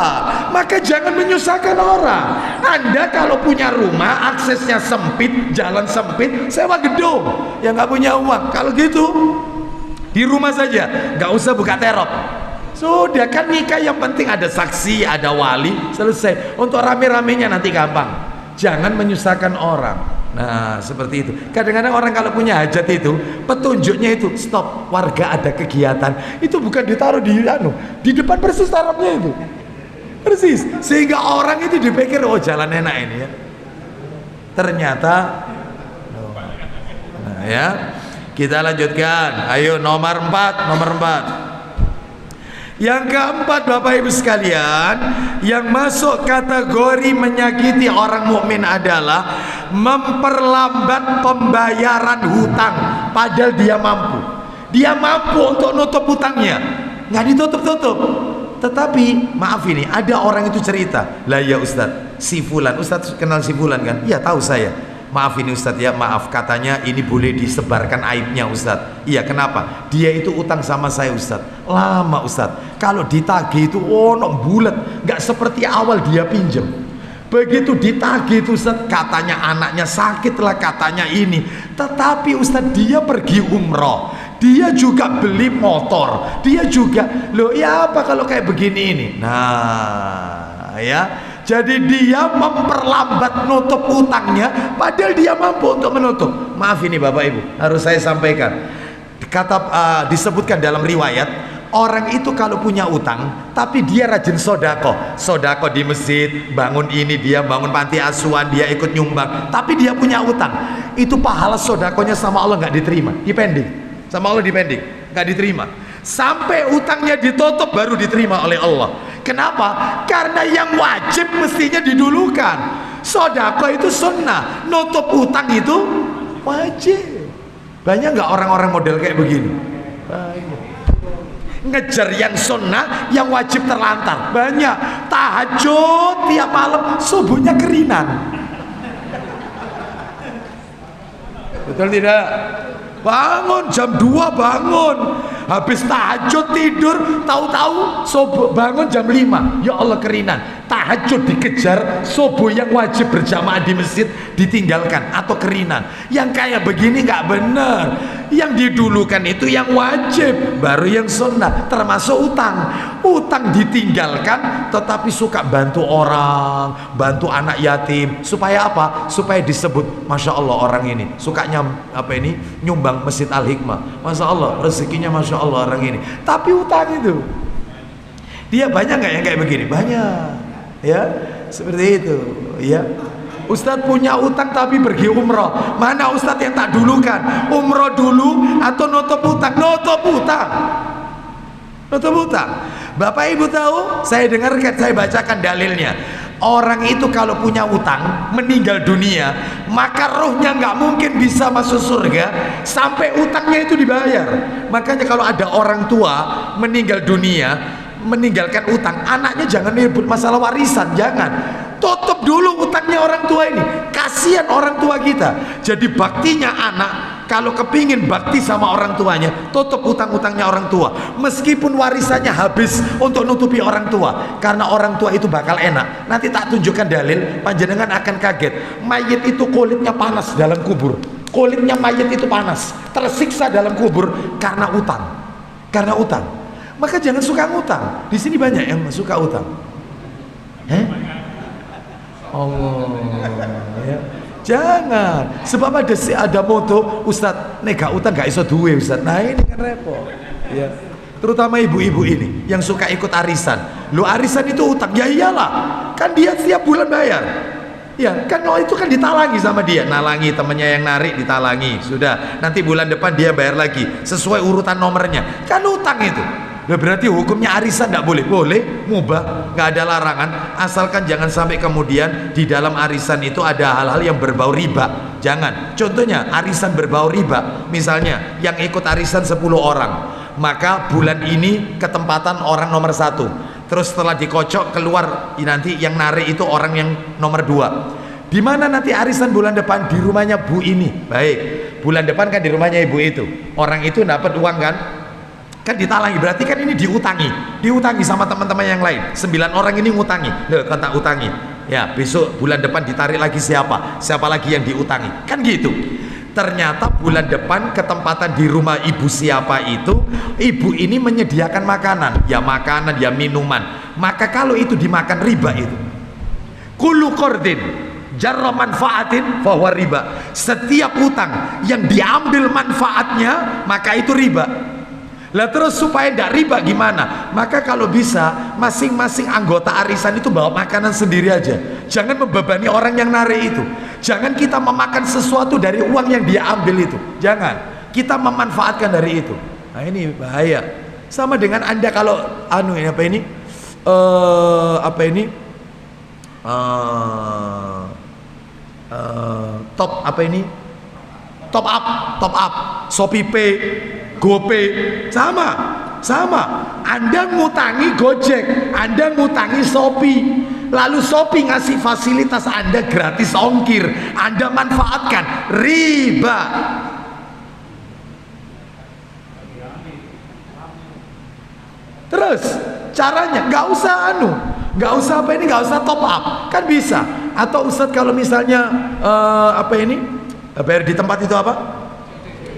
maka jangan menyusahkan orang. Anda kalau punya rumah, aksesnya sempit, jalan sempit, sewa gedung. Yang nggak punya uang, kalau gitu di rumah saja, nggak usah buka terop. Sudah kan nikah, yang penting ada saksi, ada wali, selesai. Untuk rame-ramenya nanti gampang. Jangan menyusahkan orang. Nah seperti itu. Kadang-kadang orang kalau punya hajat itu, petunjuknya itu stop, warga ada kegiatan, itu bukan ditaruh di depan persis tarafnya itu, persis, sehingga orang itu dipikir oh jalan enak ini ya, ternyata nah ya. Kita lanjutkan, ayo nomor 4. Yang keempat, Bapak Ibu sekalian, yang masuk kategori menyakiti orang mukmin adalah memperlambat pembayaran hutang, padahal dia mampu. Dia mampu untuk nutup hutangnya, nggak ditutup-tutup. Tetapi maaf ini, ada orang itu cerita, lah ya Ustadz, si Fulan, Ustadz kenal si Fulan kan? Iya tahu saya. Maaf ini Ustadz ya, maaf, katanya ini boleh disebarkan aibnya Ustadz. Iya kenapa? Dia itu utang sama saya Ustadz, lama Ustadz. Kalau ditagih itu bulat, nggak seperti awal dia pinjem. Begitu ditagih itu Ustadz, katanya anaknya sakit lah, katanya ini. Tetapi Ustadz dia pergi umroh, dia juga beli motor, dia juga, loh ya apa kalau kayak begini ini. Nah ya, jadi dia memperlambat nutup utangnya, padahal dia mampu untuk menutup. Maaf ini Bapak Ibu, harus saya sampaikan. Disebutkan dalam riwayat, orang itu kalau punya utang, tapi dia rajin sodako di masjid, bangun ini, dia bangun panti asuhan, dia ikut nyumbang, tapi dia punya utang, itu pahala sodakonya sama Allah nggak diterima, dipending, sama Allah dipending, nggak diterima. Sampai utangnya ditutup baru diterima oleh Allah. Kenapa? Karena yang wajib mestinya didulukan. Sodako itu sunnah, nutup utang itu wajib. Banyak nggak orang-orang model kayak begini? Banyak. Ngejar yang sunnah, yang wajib terlantar. Banyak. Tahajud tiap malam, subuhnya kerinan. Betul tidak? Bangun jam 2 bangun, habis tahajud tidur, tahu-tahu subuh bangun jam 5, ya Allah kerinan. Tahajud dikejar, subuh yang wajib berjamaah di masjid ditinggalkan atau kerinan. Yang kayak begini nggak benar. Yang didulukan itu yang wajib, baru yang sunnah, termasuk utang. Utang ditinggalkan, tetapi suka bantu orang, bantu anak yatim, supaya apa? Supaya disebut, masya Allah orang ini sukanya nyumbang Masjid Al-Hikmah, masya Allah rezekinya, masya Allah orang ini. Tapi utang itu, dia banyak nggak yang kayak begini? Banyak, ya seperti itu, ya. Ustadz punya utang tapi pergi umroh. Mana Ustadz yang tak dulukan? Umroh dulu atau nutup utang? Nutup utang. Nutup utang. Bapak Ibu tahu? Saya dengarkan, saya bacakan dalilnya. Orang itu kalau punya utang, meninggal dunia, maka rohnya nggak mungkin bisa masuk surga sampai utangnya itu dibayar. Makanya kalau ada orang tua meninggal dunia, meninggalkan utang, anaknya jangan ribut masalah warisan, jangan. Tutup dulu utangnya orang tua ini. Kasihan orang tua kita. Jadi baktinya anak, kalau kepingin bakti sama orang tuanya, tutup utang-utangnya orang tua. Meskipun warisannya habis untuk nutupi orang tua, karena orang tua itu bakal enak. Nanti tak tunjukkan dalil, panjenengan akan kaget. Mayit itu kulitnya panas dalam kubur. Kulitnya mayit itu panas, tersiksa dalam kubur karena utang. Karena utang. Maka jangan suka ngutang. Di sini banyak yang suka utang. Allah, ya. Jangan. Sebab ada moto, Ustadz, nega utang gak iso duwe Ustadz. Nah ini kan repot, ya. Terutama ibu-ibu ini yang suka ikut arisan. Lo arisan itu utang, ya iyalah, kan dia setiap bulan bayar. Ya kan, itu kan ditalangi sama dia, nalangi temennya yang narik, ditalangi. Sudah, nanti bulan depan dia bayar lagi sesuai urutan nomornya. Kan utang itu. Nah, berarti hukumnya arisan tidak boleh? Boleh, mubah, nggak ada larangan, asalkan jangan sampai kemudian di dalam arisan itu ada hal-hal yang berbau riba. Jangan. Contohnya arisan berbau riba, misalnya yang ikut arisan 10 orang, maka bulan ini ketempatan orang nomor 1, terus setelah dikocok keluar nanti yang narik itu orang yang nomor 2. Di mana nanti arisan bulan depan? Di rumahnya Bu ini. Baik, bulan depan kan di rumahnya ibu itu. Orang itu dapat uang kan? Kan ditalangi, berarti kan ini diutangi sama teman-teman yang lain. 9 orang ini ngutangi, loh kata utangi ya, besok bulan depan ditarik lagi siapa lagi yang diutangi, kan gitu. Ternyata bulan depan ketempatan di rumah ibu siapa itu, ibu ini menyediakan makanan ya minuman, maka kalau itu dimakan riba itu. Kullu qardin jarra manfaatin fahuwa riba. Setiap utang yang diambil manfaatnya maka itu riba. Lah terus supaya tidak riba gimana? Maka kalau bisa masing-masing anggota arisan itu bawa makanan sendiri aja. Jangan membebani orang yang narik itu. Jangan kita memakan sesuatu dari uang yang dia ambil itu. Jangan. Kita memanfaatkan dari itu. Nah ini bahaya. Sama dengan Anda kalau top up Shopee Pay, GoPay, sama Anda ngutangi Gojek, Anda ngutangi Shopee, lalu Shopee ngasih fasilitas Anda gratis ongkir, Anda manfaatkan, riba. Terus caranya nggak usah top up, kan bisa. Atau Ustadz kalau misalnya bayar di tempat itu apa?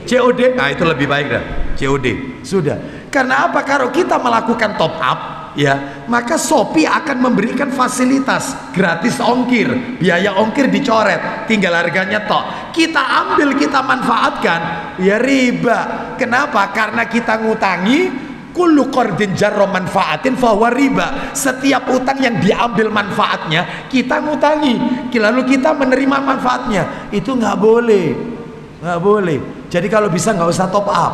COD. Nah itu lebih baik dah, COD. Sudah. Karena apa? Kalau kita melakukan top up ya, maka Shopee akan memberikan fasilitas gratis ongkir, biaya ongkir dicoret, tinggal harganya tok. Kita ambil, kita manfaatkan, ya riba. Kenapa? Karena kita ngutangi. Kullu qardin jarra manfaatin fahuwa riba. Setiap utang yang diambil manfaatnya kita ngutangi, lalu kita menerima manfaatnya, itu nggak boleh. Jadi kalau bisa nggak usah top up.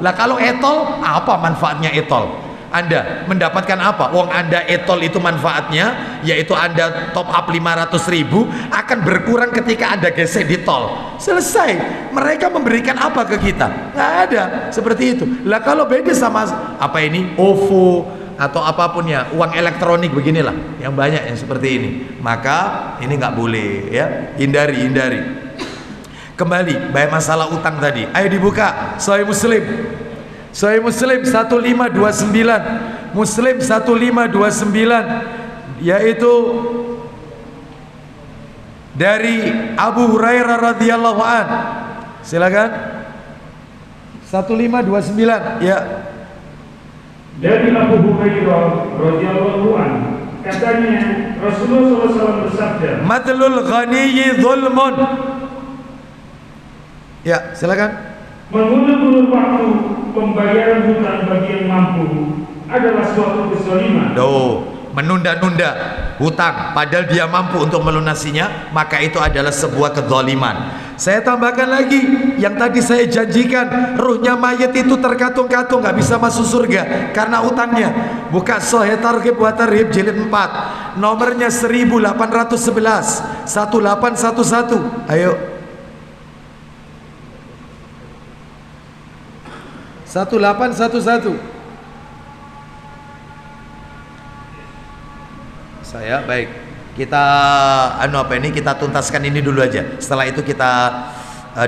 Lah kalau etol, apa manfaatnya etol? Anda mendapatkan apa? Wong Anda etol itu manfaatnya yaitu Anda top up 500.000 akan berkurang ketika Anda gesek di tol. Selesai. Mereka memberikan apa ke kita? Nggak ada. Seperti itu. Lah kalau beda sama OVO atau apapun ya, uang elektronik beginilah yang banyak yang seperti ini, maka ini nggak boleh ya. Hindari. Kembali bahas masalah utang tadi. Ayo dibuka Sahih Muslim 1529, Muslim 1529, yaitu dari Abu Hurairah radhiyallahu an. Silakan. 1529 ya. Dari Abu Hurairah radhiyallahu an, katanya Rasulullah SAW bersabda, Matlul ghaniyyi zulmun. Ya, silakan. Mengulur-ulur waktu pembayaran hutang bagi yang mampu adalah suatu kezaliman. Menunda-nunda hutang padahal dia mampu untuk melunasinya, maka itu adalah sebuah kezaliman. Saya tambahkan lagi yang tadi saya janjikan, ruhnya mayat itu terkatung-katung, nggak bisa masuk surga karena utangnya. Buka Sahih Targhib wa Tarhib jilid 4, nomornya 1811 1811. Ayo 1811. Saya baik. Kita kita tuntaskan ini dulu aja. Setelah itu kita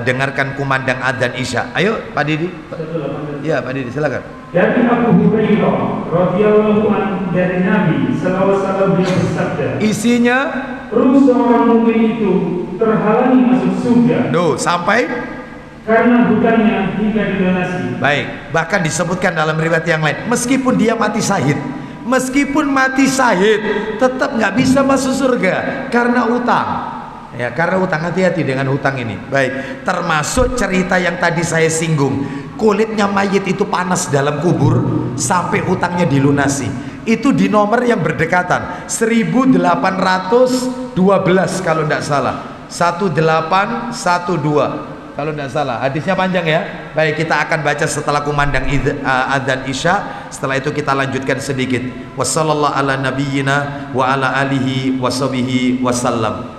dengarkan kumandang adzan Isya. Ayo Pak Didi. Ya Pak Didi silakan. Dari Abu Hurairah radhiyallahu anhu dari Nabi sallallahu alaihi wasallam bersabda. Isinya ruh seorang mukmin itu terhalangi masuk surga. Sampai karena hutangnya hingga dilunasi. Baik, bahkan disebutkan dalam riwayat yang lain, meskipun dia mati syahid, tetap nggak bisa masuk surga karena utang. Ya, karena utang, hati-hati dengan hutang ini. Baik, termasuk cerita yang tadi saya singgung, kulitnya mayit itu panas dalam kubur sampai utangnya dilunasi. Itu di nomor yang berdekatan, 1812 kalau tidak salah, 1812. Kalau tidak salah, hadisnya panjang ya. Baik, kita akan baca setelah kumandang adzan Isya. Setelah itu kita lanjutkan sedikit. Wassallallahu ala nabiyyina wa ala alihi washabihi wasallam.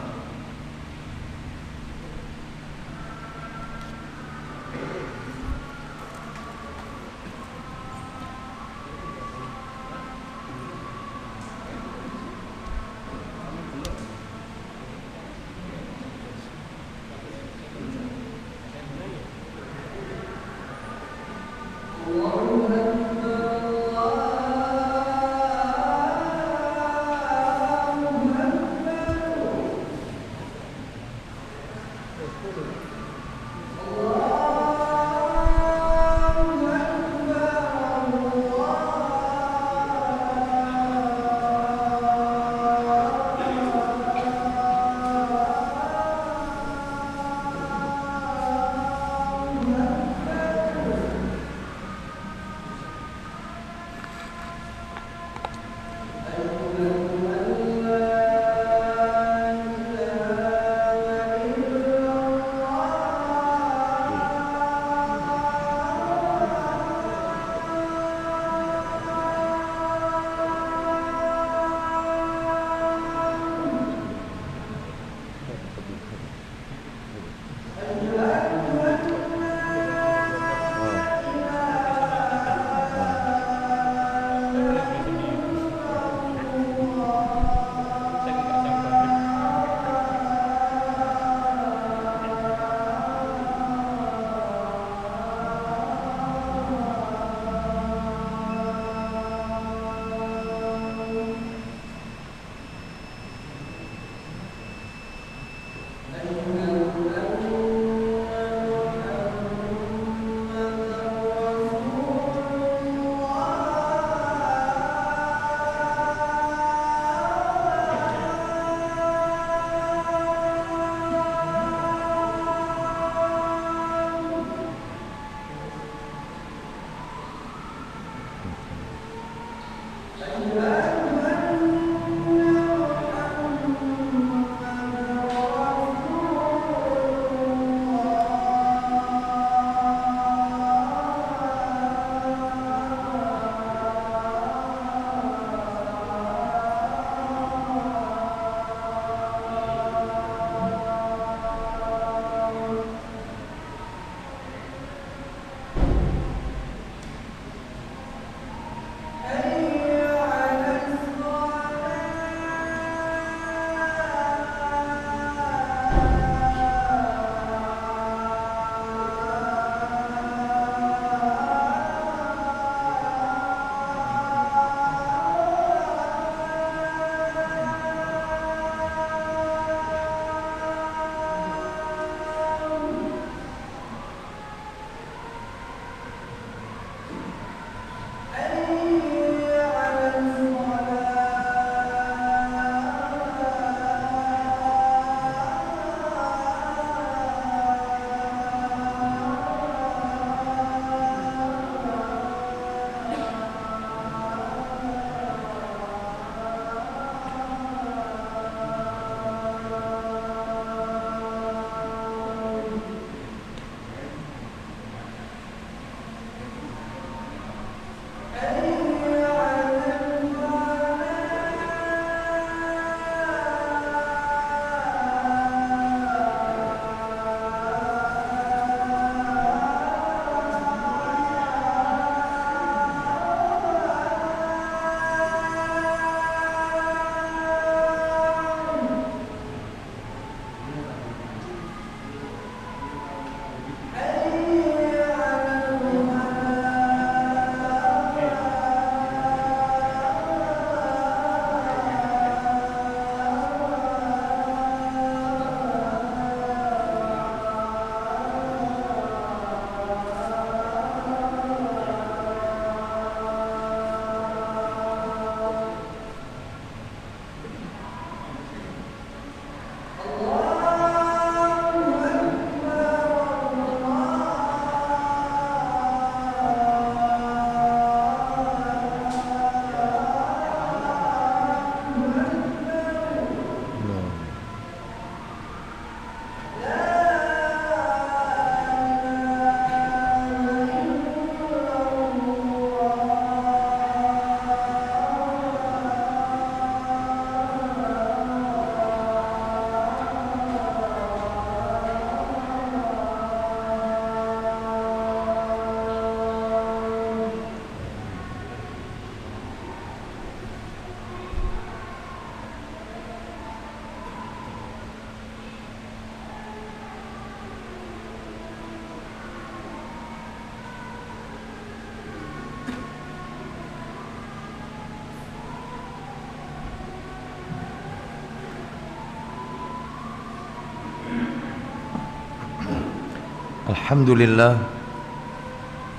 Alhamdulillah,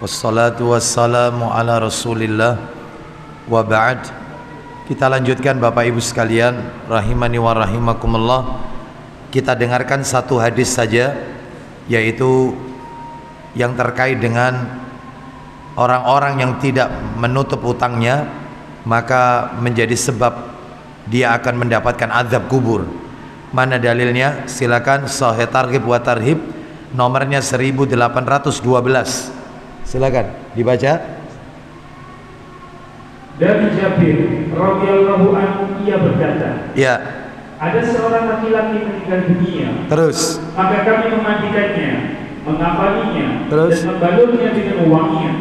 wassalatu wassalamu ala rasulillah, wa ba'd. Kita lanjutkan Bapak Ibu sekalian, rahimani wa rahimakumullah. Kita dengarkan satu hadis saja, yaitu yang terkait dengan orang-orang yang tidak menutup utangnya, maka menjadi sebab dia akan mendapatkan azab kubur. Mana dalilnya? Silakan Sahih Targhib wa Tarhib, nomornya 1812. Silakan dibaca. Dari Jabir radhiyallahu anhu, ia berkata, Ya. ada seorang laki-laki meninggal dunia. Terus. Maka kami memandikannya, mengafaninya, Terus? dan membalurnya dengan wangian.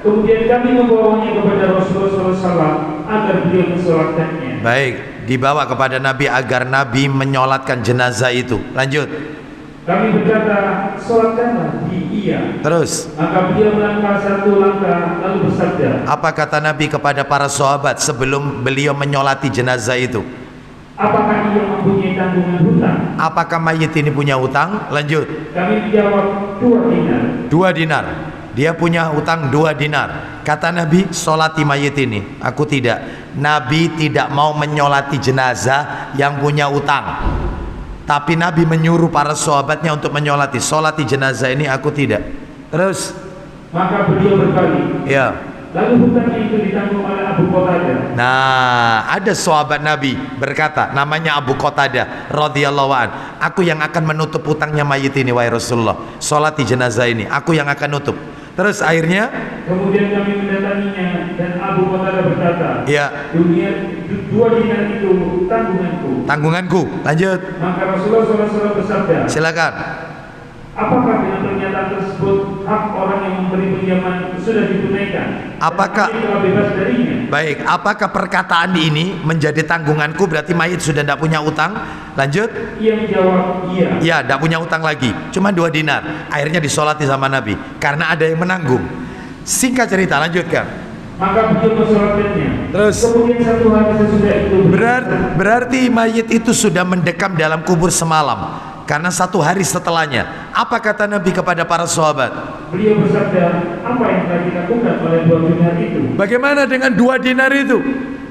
Kemudian kami membawanya kepada Rasulullah SAW agar beliau mensolatkannya. Baik, dibawa kepada Nabi agar Nabi menyolatkan jenazah itu. Lanjut. Kami berkata, solatkanlah dia. Terus. Maka beliau melangkah satu langkah lalu bersabda, Apa kata Nabi kepada para sahabat sebelum beliau menyolati jenazah itu? apakah ia mempunyai tanggungan hutang? Apakah mayit ini punya hutang? Lanjut. Kami menjawab, 2 dinar. 2 dinar. Dia punya hutang 2 dinar. Kata Nabi, solati mayit ini. Aku tidak. Nabi tidak mau menyolati jenazah yang punya hutang. Tapi Nabi menyuruh para sahabatnya untuk menyolati. Solati jenazah ini aku tidak. Terus. Maka beliau berbalik. Ya. Lalu hutangnya itu ditanggung oleh Abu Qatadah. Nah, ada sahabat Nabi berkata, namanya Abu Qatadah radhiyallahu an, aku yang akan menutup hutangnya mayit ini wahai Rasulullah. Solati jenazah ini, aku yang akan nutup. Terus akhirnya, kemudian kami mendatanginya dan Abu Qatadah berkata, ya, 2 dinar itu tanggunganku. Tanggunganku. Lanjut. Maka Rasulullah SAW bersabda, silakan. apakah dengan pernyataan tersebut hak orang yang memberi pinjaman sudah ditunaikan? Apakah telah bebas darinya? Baik, apakah perkataan ini menjadi tanggunganku, berarti mayit sudah tidak punya utang? Lanjut. Ia menjawab, iya. Ya, tidak punya utang lagi, cuma 2 dinar. Akhirnya disolati sama Nabi karena ada yang menanggung. Singkat cerita, lanjutkan. Maka beliau mensolatkannya. Terus. Kemudian satu hari sesudah itu berarti mayit itu sudah mendekam dalam kubur semalam. Karena 1 hari setelahnya, apa kata Nabi kepada para sahabat? Beliau bersabda, apa yang telah dilakukan oleh 2 dinar itu? Bagaimana dengan 2 dinar itu?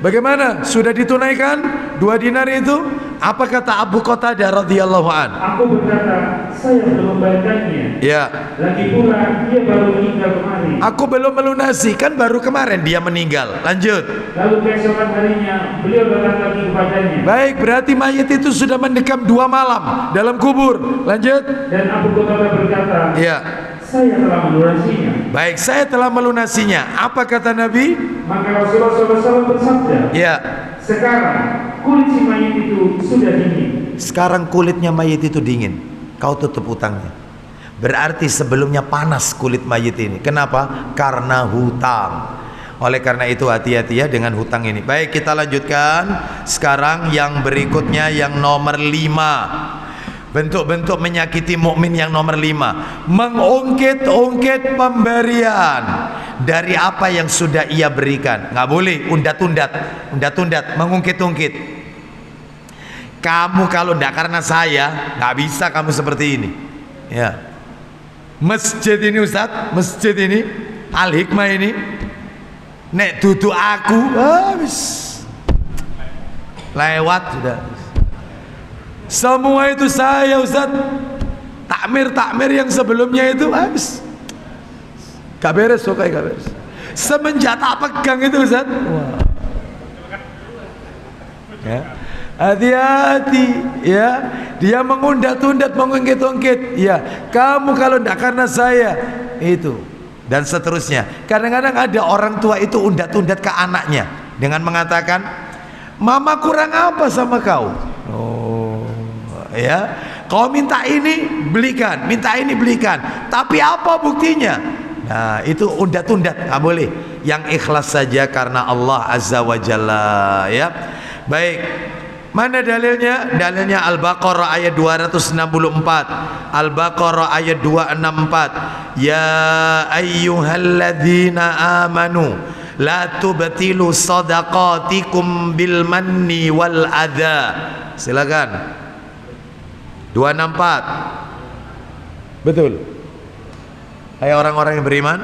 Bagaimana? Sudah ditunaikan 2 dinar itu? Apa kata Abu Qatadah radhiyallahu an? Aku berkata, saya belum membayarkannya. Ya. Lagi pula dia baru meninggal kemarin. Aku belum melunasi, kan baru kemarin dia meninggal. Lanjut. Lalu keesokan harinya beliau datang lagi kepadanya. Baik, berarti mayit itu sudah mendekam 2 malam dalam kubur. Lanjut. Dan Abu Qatadah berkata, ya, saya telah melunasinya. Baik, saya telah melunasinya. Apa kata Nabi? Maka Rasulullah SAW bersabda, ya, sekarang kulit si mayit itu sudah dingin. Sekarang kulitnya mayit itu dingin, kau tutup utangnya. Berarti sebelumnya panas kulit mayit ini. Kenapa? Karena hutang. Oleh karena itu hati-hati ya dengan hutang ini. Baik, kita lanjutkan. Sekarang yang berikutnya, yang nomor 5. Bentuk-bentuk menyakiti mukmin yang nomor 5. Mengungkit-ungkit pemberian dari apa yang sudah ia berikan. Nggak boleh undat-undat, mengungkit-ungkit. Kamu kalau tidak karena saya, nggak bisa kamu seperti ini. Ya. Masjid ini Ustadz, masjid ini, Al-Hikmah ini, nek duduk aku, habis lewat sudah. Semua itu saya Ustaz. Takmir yang sebelumnya itu habis. Gak beres, gak beres. Semenjak tak pegang itu Ustaz. Wah. Ya. Hati-hati ya. Dia mengundat-undat, mengungkit-ungkit. Ya, kamu kalau tidak karena saya itu dan seterusnya. Kadang-kadang ada orang tua itu undat-undat ke anaknya dengan mengatakan, "Mama kurang apa sama kau?" Oh, ya. Kau minta ini belikan, minta ini belikan. Tapi apa buktinya? Nah, itu undat-undat, nggak boleh. Yang ikhlas saja karena Allah Azza wa Jalla, ya. Baik. Mana dalilnya? Dalilnya Al-Baqarah ayat 264. Al-Baqarah ayat 264. Ya ayyuhalladzina amanu la tubtilu sadaqatikum bil manni wal adha. Silakan. 264. Betul. Hai orang-orang yang beriman.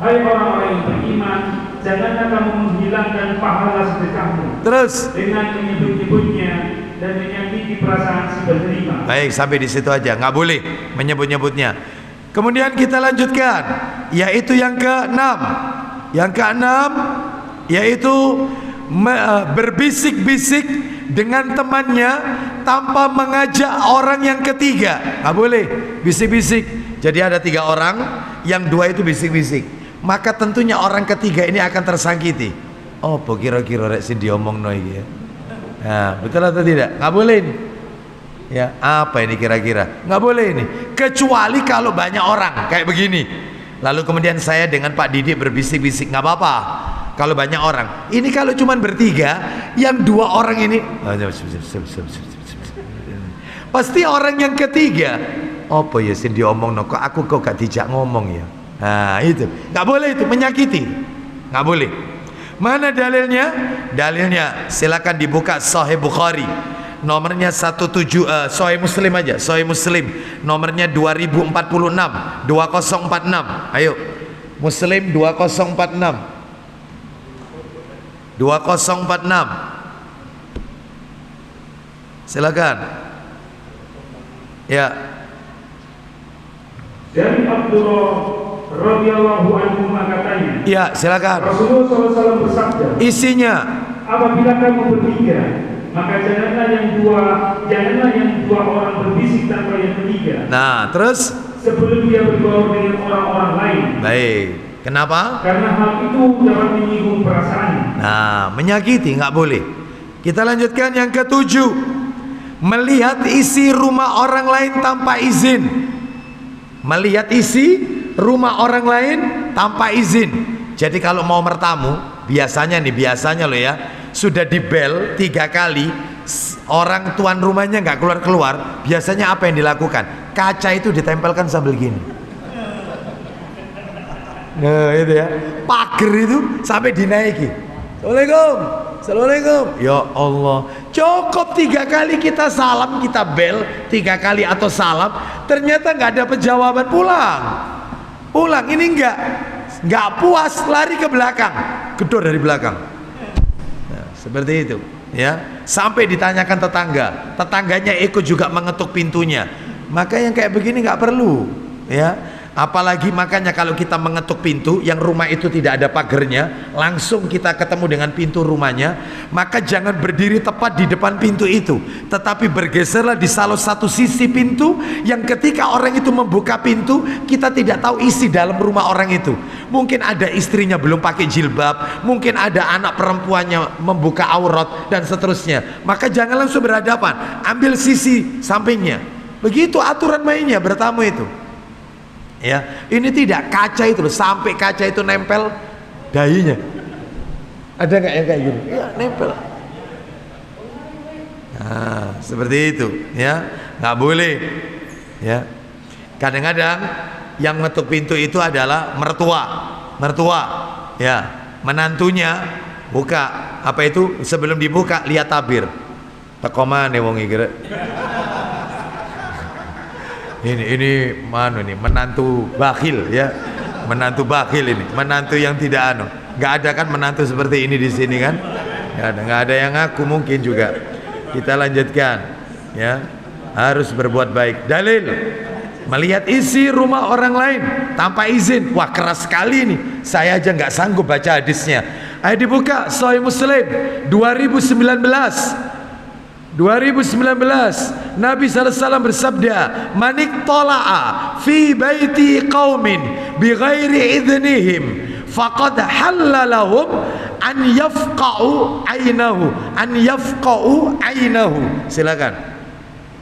Hai orang-orang yang beriman, janganlah kamu menghilangkan pahala sedekahmu Terus dengan menyebut-nyebutnya dan menyakiti perasaan si penerima. baik, sampai di situ aja, nggak boleh menyebut-nyebutnya. Kemudian kita lanjutkan, yaitu yang keenam. Yang keenam yaitu berbisik-bisik dengan temannya tanpa mengajak orang yang ketiga. Nggak boleh bisik-bisik. Jadi ada 3 orang, yang 2 itu bisik-bisik, maka tentunya orang ketiga ini akan tersakiti. Oh, kira-kira rek sing diomongno iki ya. Nah, betul atau tidak? Nggak boleh ini. Ya, apa ini kira-kira? Nggak boleh ini. Kecuali kalau banyak orang kayak begini. Lalu kemudian saya dengan Pak Didi berbisik-bisik, nggak apa-apa. Kalau banyak orang. Ini kalau cuma bertiga, yang 2 orang ini pasti orang yang ketiga. Apa ya sing diomong kok aku kok gak dijak ngomong ya. Nah itu nggak boleh, itu menyakiti, nggak boleh. Mana dalilnya? Dalilnya silakan dibuka Sahih Bukhari, nomornya 17, Sahih Muslim aja, Sahih Muslim nomornya 2046 2046. Ayo Muslim 2046 2046, silakan ya. Dari Abdullah radhiyallahu anhu katanya, Ya, silakan. Rasulullah SAW bersabda, Isinya, apabila kamu bertiga, maka janganlah yang dua orang berbisik tanpa yang ketiga. nah terus Sebelum dia bergaul dengan orang-orang lain. baik. Kenapa? Karena hal itu dapat menyinggung perasaan. Nah, menyakiti nggak boleh. Kita lanjutkan yang ke-7. Melihat isi rumah orang lain tanpa izin. Melihat isi rumah orang lain tanpa izin. Jadi kalau mau bertamu, biasanya loh ya, sudah dibel 3 kali, orang tuan rumahnya nggak keluar-keluar, biasanya apa yang dilakukan? Kaca itu ditempelkan sambil gini. Nah itu ya, pagar itu sampai dinaiki. Assalamualaikum, assalamualaikum. Ya Allah, cukup 3 kali kita salam, kita bel 3 kali atau salam, ternyata nggak ada jawaban, pulang. Ini nggak puas, lari ke belakang, gedor dari belakang. Nah, seperti itu ya, sampai ditanyakan tetangganya ikut juga mengetuk pintunya. Maka yang kayak begini nggak perlu ya. Apalagi makanya kalau kita mengetuk pintu yang rumah itu tidak ada pagernya, langsung kita ketemu dengan pintu rumahnya, maka jangan berdiri tepat di depan pintu itu, tetapi bergeserlah di salah satu sisi pintu, yang ketika orang itu membuka pintu, kita tidak tahu isi dalam rumah orang itu. Mungkin ada istrinya belum pakai jilbab, mungkin ada anak perempuannya membuka aurat dan seterusnya. Maka jangan langsung berhadapan, ambil sisi sampingnya. Begitu aturan mainnya bertamu itu. Ya, ini tidak kaca itu loh, sampai kaca itu nempel dahinya. Ada nggak yang kayak gini? Ya, nempel. Nah, seperti itu, ya, nggak boleh. Ya, kadang-kadang yang ngetuk pintu itu adalah mertua, ya, menantunya buka apa itu, sebelum dibuka lihat tabir. Tekoman ya wong iki. Ini mana nih, menantu bakhil ya, menantu bakhil ini, menantu yang tidak nggak ada kan menantu seperti ini di sini kan, nggak ada yang ngaku mungkin juga. Kita lanjutkan ya, harus berbuat baik. Dalil, melihat isi rumah orang lain tanpa izin, wah keras sekali ini, saya aja nggak sanggup baca hadisnya. Ayo dibuka Sahih Muslim 2019 Nabi SAW bersabda, manik tola'a fi baiti qaumin bi ghairi idhnihim faqad halalahum an yafqa'u ainahu. Silakan.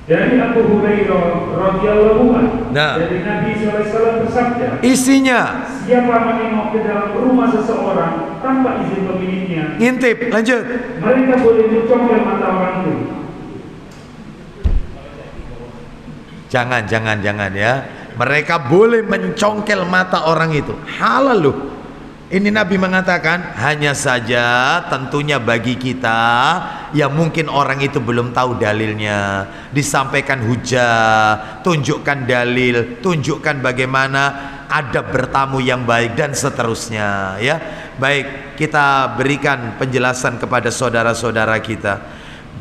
Dari Abu Hurairah radhiyallahu anhu, Nah, dari Nabi SAW bersabda, isinya siapa menengok ke dalam rumah seseorang tanpa izin pemiliknya, ngintip. Lanjut. mereka boleh mencongkel mata orang itu. Jangan ya. Mereka boleh mencongkel mata orang itu. Halal loh. Ini Nabi mengatakan, hanya saja tentunya bagi kita yang mungkin orang itu belum tahu dalilnya, disampaikan hujah, tunjukkan dalil, tunjukkan bagaimana adab bertamu yang baik dan seterusnya ya. Baik, kita berikan penjelasan kepada saudara-saudara kita.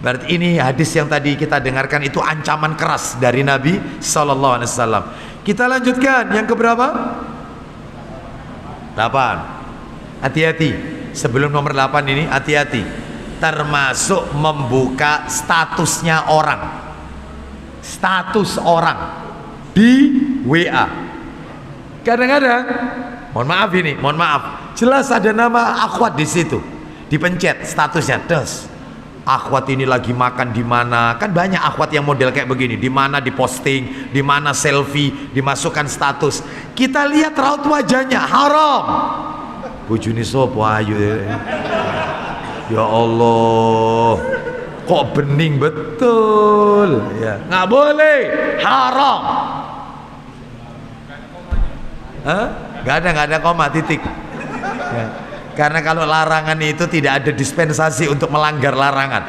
Berarti ini hadis yang tadi kita dengarkan itu ancaman keras dari Nabi sallallahu alaihi wasallam. Kita lanjutkan yang keberapa? 8. Hati-hati. Sebelum nomor 8 ini hati-hati. Termasuk membuka statusnya orang. Status orang di WA. Kadang-kadang, mohon maaf, jelas ada nama akhwat di situ, dipencet statusnya, des. Akhwat ini lagi makan di mana? Kan banyak akhwat yang model kayak begini, di mana diposting, di mana selfie, dimasukkan status. Kita lihat raut wajahnya, haram. Bojone sapa ayu? Ya Allah, kok bening betul? Ya, nggak boleh, haram. Hah? Nggak ada koma, titik. Ya. Karena kalau larangan itu tidak ada dispensasi untuk melanggar larangan.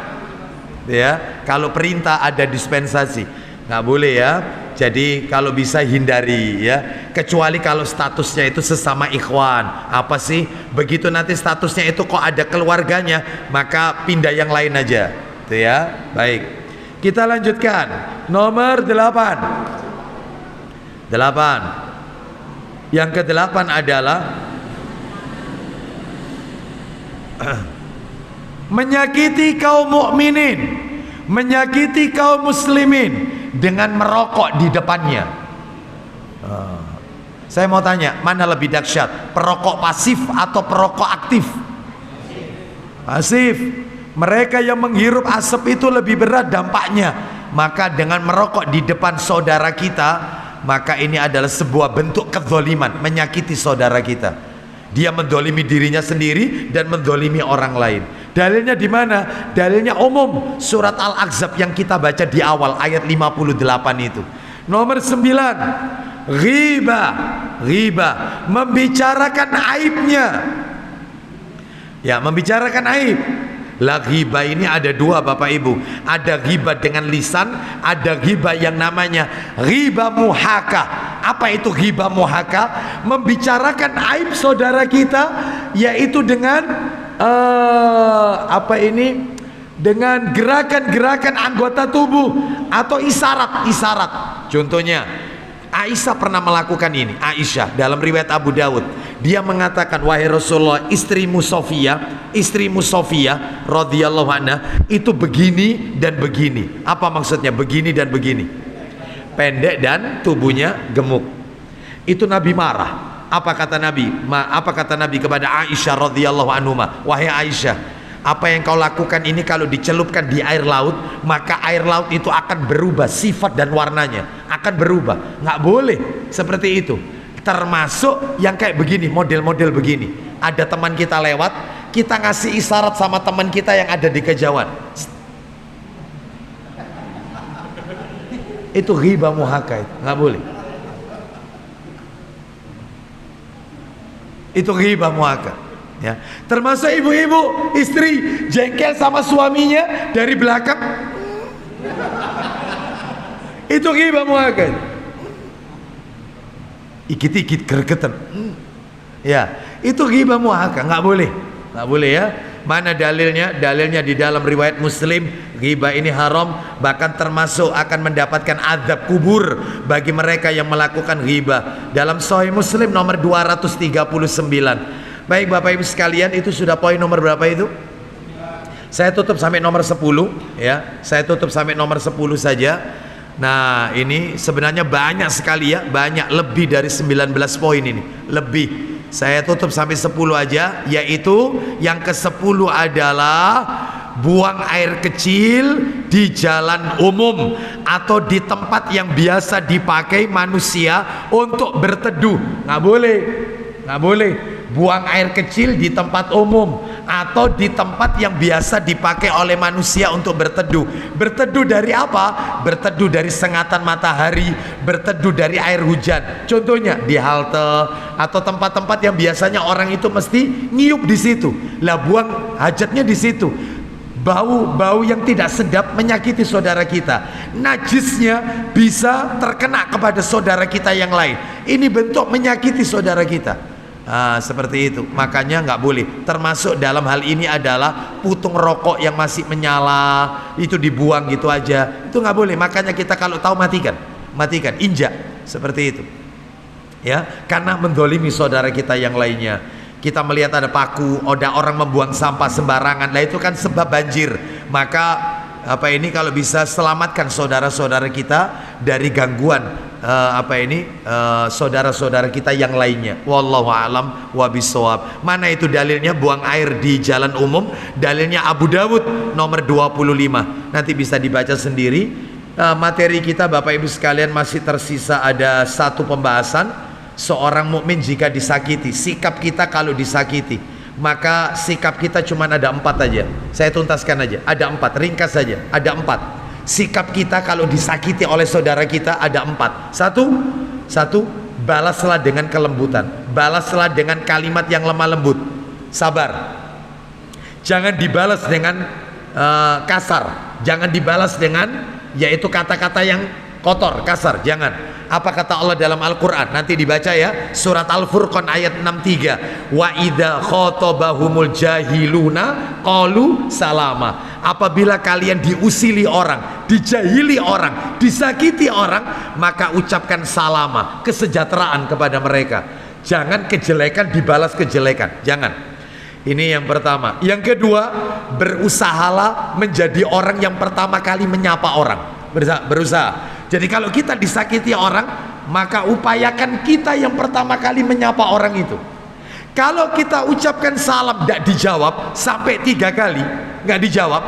Ya, kalau perintah ada dispensasi. Nggak boleh ya. Jadi kalau bisa hindari ya. Kecuali kalau statusnya itu sesama ikhwan. Apa sih? Begitu nanti statusnya itu kok ada keluarganya, maka pindah yang lain aja. Itu ya. Baik. Kita lanjutkan. Nomor 8. Yang ke-8 adalah menyakiti kaum mukminin, menyakiti kaum muslimin dengan merokok di depannya. Saya mau tanya, mana lebih dahsyat, perokok pasif atau perokok aktif? Pasif. Mereka yang menghirup asap itu lebih berat dampaknya. Maka dengan merokok di depan saudara kita, maka ini adalah sebuah bentuk kezaliman, menyakiti saudara kita. Dia mendolimi dirinya sendiri dan mendolimi orang lain. Dalilnya di mana? Dalilnya umum, surat Al-Ahzab yang kita baca di awal ayat 58 itu. Nomor 9, ghibah, membicarakan aibnya. Ya, membicarakan aib. Lah ghibah ini ada dua Bapak Ibu. Ada ghibah dengan lisan, ada ghibah yang namanya ghibah muhaka. Apa itu ghibah muhaka? Membicarakan aib saudara kita, yaitu dengan dengan gerakan-gerakan anggota tubuh atau isyarat-isyarat. Contohnya Aisyah pernah melakukan ini. Aisyah dalam riwayat Abu Dawud, dia mengatakan, wahai Rasulullah, istrimu Sofia radhiyallahu anha itu begini dan begini. Apa maksudnya begini dan begini? Pendek dan tubuhnya gemuk. Itu Nabi marah. Apa kata Nabi? Apa kata Nabi kepada Aisyah radhiyallahu anha? Wahai Aisyah, apa yang kau lakukan ini kalau dicelupkan di air laut, maka air laut itu akan berubah sifat dan warnanya, akan berubah. Nggak boleh seperti itu. Termasuk yang kayak begini, model-model begini. Ada teman kita lewat, kita ngasih isyarat sama teman kita yang ada di kejauhan. Itu ghibah muhaka, itu nggak boleh. Itu ghibah muhaka. Ya. Termasuk ibu-ibu, istri jengkel sama suaminya dari belakang. Itu ghibah muhaka. Ikit-ikit gregetan. Ya, itu ghibah muhaka, nggak boleh. Nggak boleh ya. Mana dalilnya? Dalilnya di dalam riwayat Muslim, ghibah ini haram, bahkan termasuk akan mendapatkan azab kubur bagi mereka yang melakukan ghibah. Dalam Sahih Muslim nomor 239. Baik Bapak Ibu sekalian, itu sudah poin nomor berapa itu? Saya tutup sampai nomor 10 ya. Saya tutup sampai nomor 10 saja. Nah, ini sebenarnya banyak sekali ya, banyak, lebih dari 19 poin ini. Lebih. Saya tutup sampai 10 aja, yaitu yang ke-10 adalah buang air kecil di jalan umum atau di tempat yang biasa dipakai manusia untuk berteduh. Nggak boleh. Nggak boleh buang air kecil di tempat umum atau di tempat yang biasa dipakai oleh manusia untuk berteduh. Berteduh dari apa? Berteduh dari sengatan matahari, berteduh dari air hujan. Contohnya di halte atau tempat-tempat yang biasanya orang itu mesti ngiup di situ. Lah buang hajatnya di situ. bau yang tidak sedap menyakiti saudara kita. Najisnya bisa terkena kepada saudara kita yang lain. Ini bentuk menyakiti saudara kita. Seperti itu. Makanya nggak boleh. Termasuk dalam hal ini adalah putung rokok yang masih menyala, itu dibuang gitu aja. Itu nggak boleh. Makanya kita kalau tahu matikan, injak seperti itu. Ya, karena mendolimi saudara kita yang lainnya. Kita melihat ada paku, ada orang membuang sampah sembarangan, nah itu kan sebab banjir. Maka kalau bisa selamatkan saudara-saudara kita dari gangguan saudara-saudara kita yang lainnya. Wallahu a'lam wa bishawab. Mana itu dalilnya buang air di jalan umum? Dalilnya Abu Dawud nomor 25. Nanti bisa dibaca sendiri. Materi kita Bapak Ibu sekalian masih tersisa ada satu pembahasan. Seorang mukmin jika disakiti, sikap kita kalau disakiti, maka sikap kita cuma ada 4 aja. Saya tuntaskan aja, ada 4, ringkas saja, ada 4. Sikap kita kalau disakiti oleh saudara kita ada 4. Satu, balaslah dengan kelembutan, balaslah dengan kalimat yang lemah lembut, sabar. Jangan dibalas dengan kasar, jangan dibalas dengan yaitu kata-kata yang kotor, kasar, jangan. Apa kata Allah dalam Al-Quran? Nanti dibaca ya, surat Al-Furqan ayat 63. Wa idza khotabahumul jahiluna qalu salama. Apabila kalian diusili orang, dijahili orang, disakiti orang, maka ucapkan salama, kesejahteraan kepada mereka. Jangan kejelekan dibalas kejelekan, jangan. Ini yang pertama. Yang kedua, berusahalah menjadi orang yang pertama kali menyapa orang. Berusaha. Jadi kalau kita disakiti orang, maka upayakan kita yang pertama kali menyapa orang itu. Kalau kita ucapkan salam tidak dijawab sampai 3 kali nggak dijawab,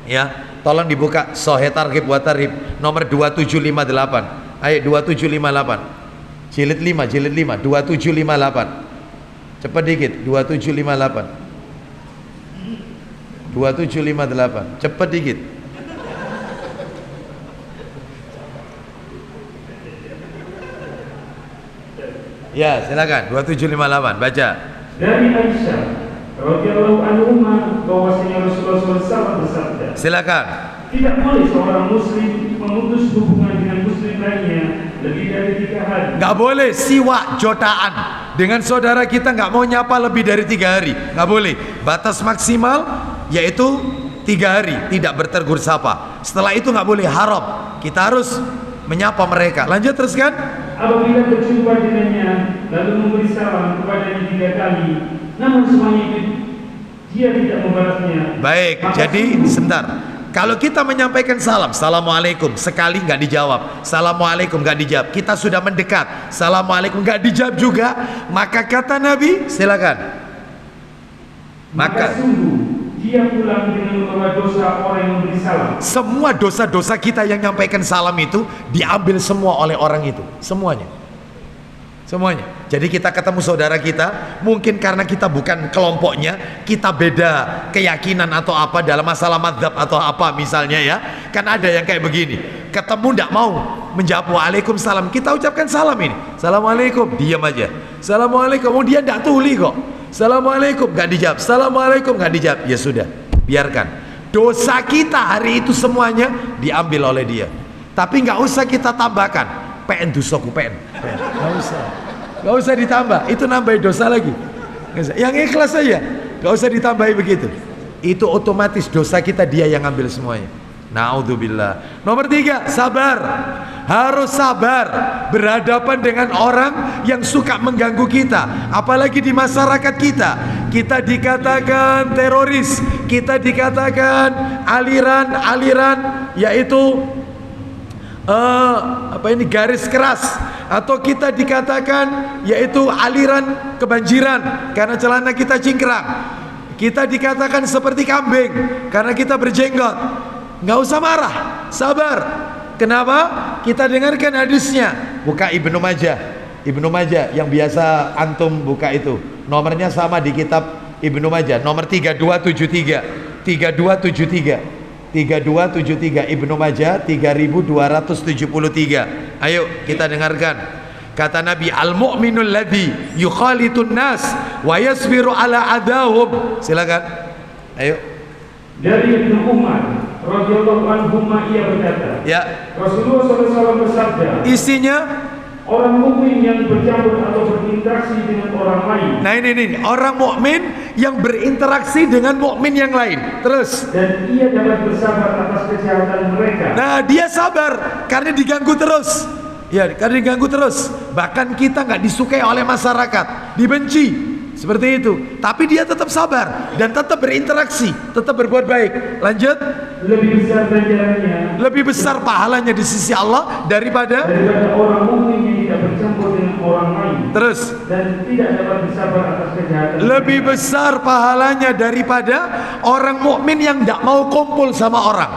ya tolong dibuka Sahih Targhib wa Tarhib nomor 2758. Ayo 2758 jilid 5 2758. Cepat dikit 2758 cepat dikit. Ya, silakan 2758 baca. Dari Aisyah radhiyallahu anha bahwasanya Rasulullah SAW bersabda. Silakan. Tidak boleh seorang muslim memutus hubungan dengan muslim lainnya lebih dari 3 hari. Nggak boleh siwak jotaan dengan saudara kita, nggak mau nyapa lebih dari 3 hari, nggak boleh. Batas maksimal yaitu 3 hari tidak bertegur sapa. Setelah itu nggak boleh, haram. Kita harus menyapa mereka. Lanjut teruskan. Apabila berjumpa dengannya lalu memberi salam kepadanya 3 kali, namun semuanya itu dia tidak membalasnya. Baik, jadi sebentar. Kalau kita menyampaikan salam, assalamualaikum, sekali nggak dijawab, assalamualaikum nggak dijawab, kita sudah mendekat, assalamualaikum nggak dijawab juga, maka kata Nabi, silakan. Maka sungguh dia pulang dengan membawa dosa orang yang memberi salam. Semua dosa-dosa kita yang menyampaikan salam itu diambil semua oleh orang itu, semuanya. Jadi kita ketemu saudara kita, mungkin karena kita bukan kelompoknya, kita beda keyakinan atau apa dalam masalah madzhab atau apa misalnya ya. Kan ada yang kayak begini, ketemu tidak mau menjawab waalaikumsalam, kita ucapkan salam ini, assalamualaikum, diam aja, assalamualaikum, dia tidak tuli kok, assalamualaikum nggak dijawab, assalamualaikum nggak dijawab, ya sudah, biarkan. Dosa kita hari itu semuanya diambil oleh dia, tapi nggak usah kita tambahkan. PN dosaku PN. Nggak usah ditambah, itu nambahin dosa lagi. Yang ikhlas saja, nggak usah ditambahi begitu. Itu otomatis dosa kita dia yang ambil semuanya. Naudzubillah. Nomor 3, sabar. Harus sabar berhadapan dengan orang yang suka mengganggu kita, apalagi di masyarakat kita. Kita dikatakan teroris, kita dikatakan aliran-aliran yaitu garis keras, atau kita dikatakan yaitu aliran kebanjiran karena celana kita cingkrang, kita dikatakan seperti kambing karena kita berjenggot. Nggak usah marah, sabar. Kenapa? Kita dengarkan hadisnya. Buka Ibnu Majah yang biasa antum buka itu, nomornya sama di kitab Ibnu Majah, nomor 3273 Ibnu Majah 3273. Ayo kita dengarkan. Kata Nabi, al-mu'minul ladzi yukhalitun nas wa yasbiru ala adahum. Silakan. Ayo. Dari Ibnu Umar radhiyallahu anhu ia berkata, Ya, Rasulullah SAW bersabda, isinya. orang mukmin yang bercampur atau berinteraksi dengan orang lain. Nah ini orang mukmin yang berinteraksi dengan mukmin yang lain. Terus. Dan ia dapat bersabar atas kejahatan mereka. Nah dia sabar karena diganggu terus. Ya, karena diganggu terus. Bahkan kita nggak disukai oleh masyarakat, dibenci. Seperti itu. Tapi dia tetap sabar dan tetap berinteraksi, tetap berbuat baik. Lanjut. Lebih besar ganjarannya, Lebih besar pahalanya di sisi Allah daripada orang mukmin yang tidak bercampur dengan orang lain. Terus. Dan tidak dapat bersabar atas kejahatan. Lebih besar pahalanya daripada orang mukmin yang tidak mau kumpul sama orang.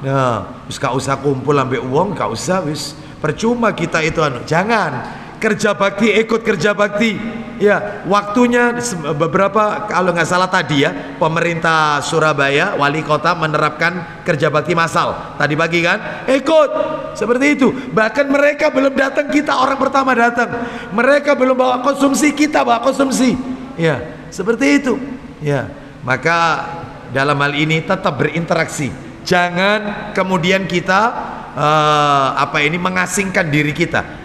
Nah, wis gak usah kumpul ambil uang, gak usah wis. Percuma kita itu Jangan. Kerja bakti, ikut kerja bakti. Ya, waktunya beberapa, kalau nggak salah tadi ya, pemerintah Surabaya, wali kota menerapkan kerja bakti massal. Tadi pagi kan, ikut. Seperti itu. Bahkan mereka belum datang, kita orang pertama datang. Mereka belum bawa konsumsi, kita bawa konsumsi. Ya, seperti itu. Ya, maka dalam hal ini tetap berinteraksi. Jangan kemudian kita mengasingkan diri kita.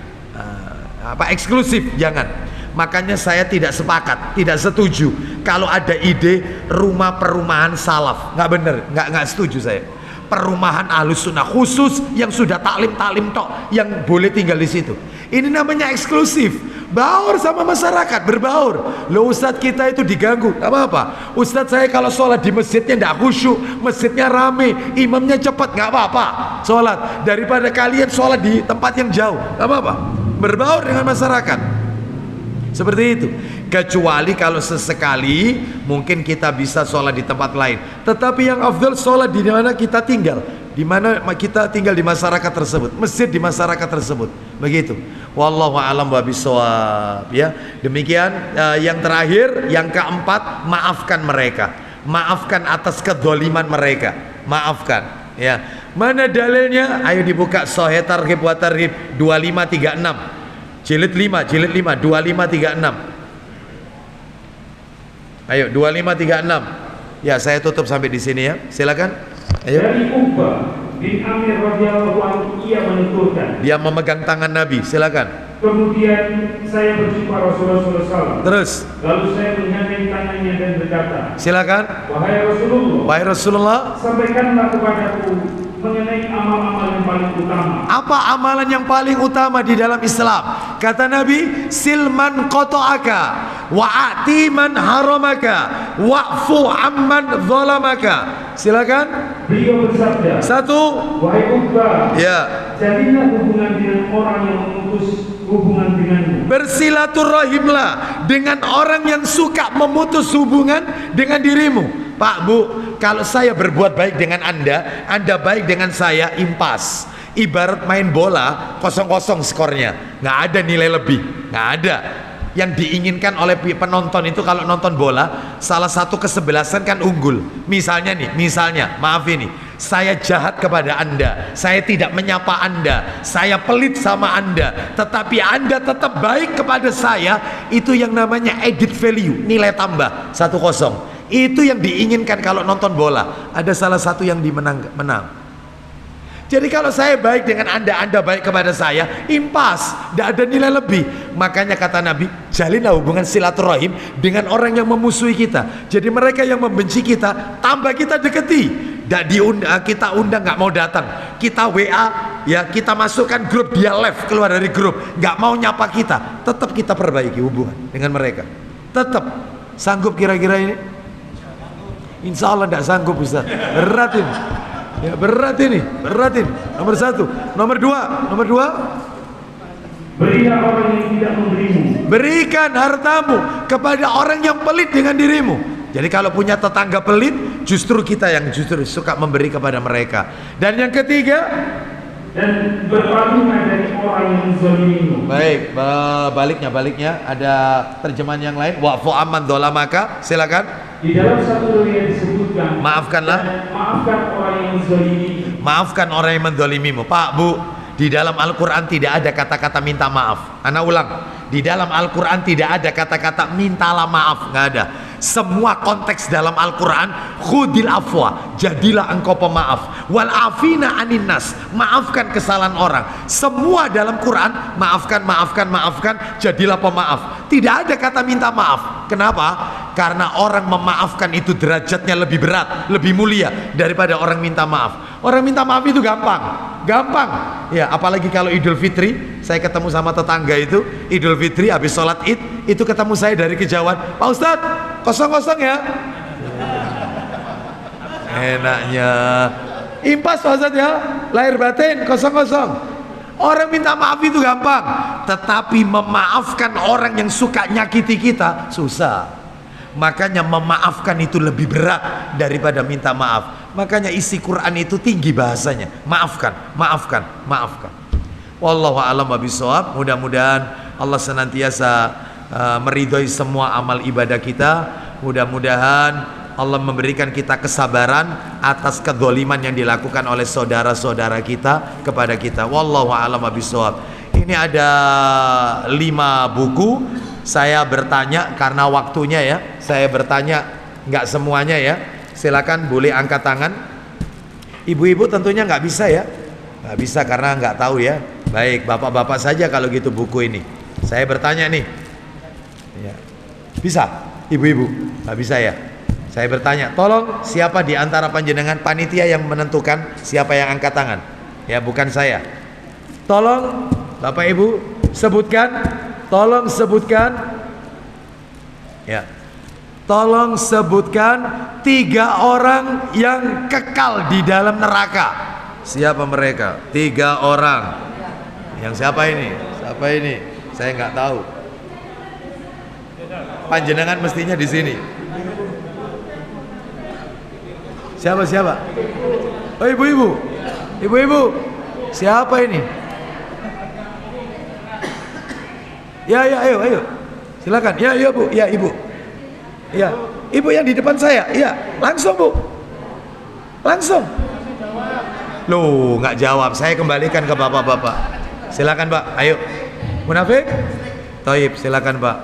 Eksklusif, jangan. Makanya saya tidak sepakat, tidak setuju kalau ada ide rumah perumahan salaf. Nggak bener, nggak setuju saya. Perumahan Ahlus Sunnah khusus yang sudah taklim tok yang boleh tinggal di situ. Ini namanya eksklusif. Baur sama masyarakat, berbaur. Loh, ustadz kita itu diganggu, nggak apa-apa. Ustadz saya kalau sholat di masjidnya nggak khusyuk, masjidnya rame, imamnya cepat, nggak apa-apa. Sholat daripada kalian sholat di tempat yang jauh, nggak apa-apa. Berbaur dengan masyarakat. Seperti itu. Kecuali kalau sesekali mungkin kita bisa sholat di tempat lain. Tetapi yang afdal sholat di mana kita tinggal, di mana kita tinggal di masyarakat tersebut, masjid di masyarakat tersebut. Begitu. Wallahu a'lam bishawab. Ya. Demikian yang terakhir, yang keempat, maafkan mereka. Maafkan atas kedzaliman mereka. Maafkan. Ya. Mana dalilnya? Ayo dibuka Sahih Targhib wa Tarhib 2536. Jilid 5, 2536. Ayo 2536. Ya, saya tutup sampai di sini ya. Silakan. Ayo. Dari Uqbah bin Amir radhiyallahu anhu ia menuturkan. Dia memegang tangan Nabi. Silakan. Kemudian saya berjumpa Rasulullah SAW. Terus. Lalu saya menggandeng tangannya dan berkata, silakan. Wahai Rasulullah, sampaikanlah kepadaku mengenai amal-amal yang paling utama. Apa amalan yang paling utama di dalam Islam? Kata Nabi, silman qata'aka wa'ati man haramaka wa'fu amman zalamaka. Silakan. Beliau bersabda, 1. wahai Uqbah, Ya. jadilah hubungan dengan orang yang memutus hubungan denganmu. Bersilaturahimlah dengan orang yang suka memutus hubungan dengan dirimu. Pak, Bu, kalau saya berbuat baik dengan Anda baik dengan saya, impas. Ibarat main bola 0-0 skornya, nggak ada nilai lebih, nggak ada. Yang diinginkan oleh penonton itu kalau nonton bola, salah satu kesebelasan kan unggul. Misalnya, maaf ini, saya jahat kepada Anda, saya tidak menyapa Anda, saya pelit sama Anda, tetapi Anda tetap baik kepada saya, itu yang namanya added value, nilai tambah 1-0. Itu yang diinginkan kalau nonton bola. Ada salah satu yang menang. Jadi kalau saya baik dengan Anda baik kepada saya, impas, tidak ada nilai lebih. Makanya kata Nabi, jalinlah hubungan silaturahim dengan orang yang memusuhi kita. Jadi mereka yang membenci kita, tambah kita deketi. Kita undang nggak mau datang, kita WA ya, kita masukkan grup, dia left, keluar dari grup, nggak mau nyapa kita, tetap kita perbaiki hubungan dengan mereka. Tetap sanggup kira-kira ini? Insya Allah tidak sanggup, Ustaz. Berat ini. Ya, berat ini. Nomor 1. Nomor 2. Berikan orang yang tidak memberimu. Berikan hartamu kepada orang yang pelit dengan dirimu. Jadi kalau punya tetangga pelit, justru kita yang justru suka memberi kepada mereka. Dan yang ketiga, dan berpalinglah dari orang yang menzalimimu. Baik, baliknya ada terjemahan yang lain. Wa'fu amman dzalamaka. Silakan. Di dalam satu riwayat disebutkan, maafkanlah, maafkan orang yang menzalimimu. Maafkan orang yang menzalimimu. Pak, Bu, di dalam Al-Quran tidak ada kata-kata minta maaf. Ana ulang, Di dalam Al-Quran tidak ada kata-kata mintalah maaf, nggak ada. Semua konteks dalam Al-Quran, khudil afwa, jadilah engkau pemaaf, wal afina anin nas, maafkan kesalahan orang. Semua dalam Quran, maafkan, maafkan, maafkan, jadilah pemaaf. Tidak ada kata minta maaf. Kenapa? Karena orang memaafkan itu derajatnya lebih berat, lebih mulia daripada orang minta maaf. Orang minta maaf itu gampang, gampang. Ya, apalagi kalau Idul Fitri, saya ketemu sama tetangga itu, Idul Fitri habis sholat Id, itu ketemu saya dari kejauhan, Pak Ustadz, kosong-kosong ya. Enaknya impas Pak Ustadz ya, lahir batin kosong-kosong. Orang minta maaf itu gampang, tetapi memaafkan orang yang suka nyakiti kita susah. Makanya memaafkan itu lebih berat daripada minta maaf. Makanya isi Quran itu tinggi bahasanya, maafkan, maafkan, maafkan. Wallahu a'lam bishawab. Mudah-mudahan Allah senantiasa meridhoi semua amal ibadah kita. Mudah-mudahan Allah memberikan kita kesabaran atas kedzaliman yang dilakukan oleh saudara-saudara kita kepada kita. Wallahu a'lam bishawab. Ini ada 5 buku. Saya bertanya karena waktunya ya. Saya bertanya nggak semuanya ya. Silakan boleh angkat tangan. Ibu-ibu tentunya nggak bisa ya. Nggak bisa karena nggak tahu ya. Baik, bapak-bapak saja kalau gitu buku ini. Saya bertanya nih. Ya. Bisa? Ibu-ibu? Nggak bisa ya? Saya bertanya, tolong siapa di antara panjenengan panitia yang menentukan siapa yang angkat tangan? Ya, bukan saya. Tolong Bapak Ibu sebutkan, tolong sebutkan. Ya. Tolong sebutkan 3 orang yang kekal di dalam neraka. Siapa mereka? 3 orang. Yang siapa ini? Siapa ini? Saya nggak tahu. Panjenengan mestinya di sini. Siapa? Oh, ibu-ibu. Ibu-ibu. Siapa ini? Ya, ayo. Silakan. Ya, Bu. Ya, Ibu. Ya, Ibu yang di depan saya. Ya, langsung, Bu. Langsung. Loh, nggak jawab. Saya kembalikan ke bapak-bapak. Silakan, Pak. Ayo. Munafik? Taib, silakan, Pak.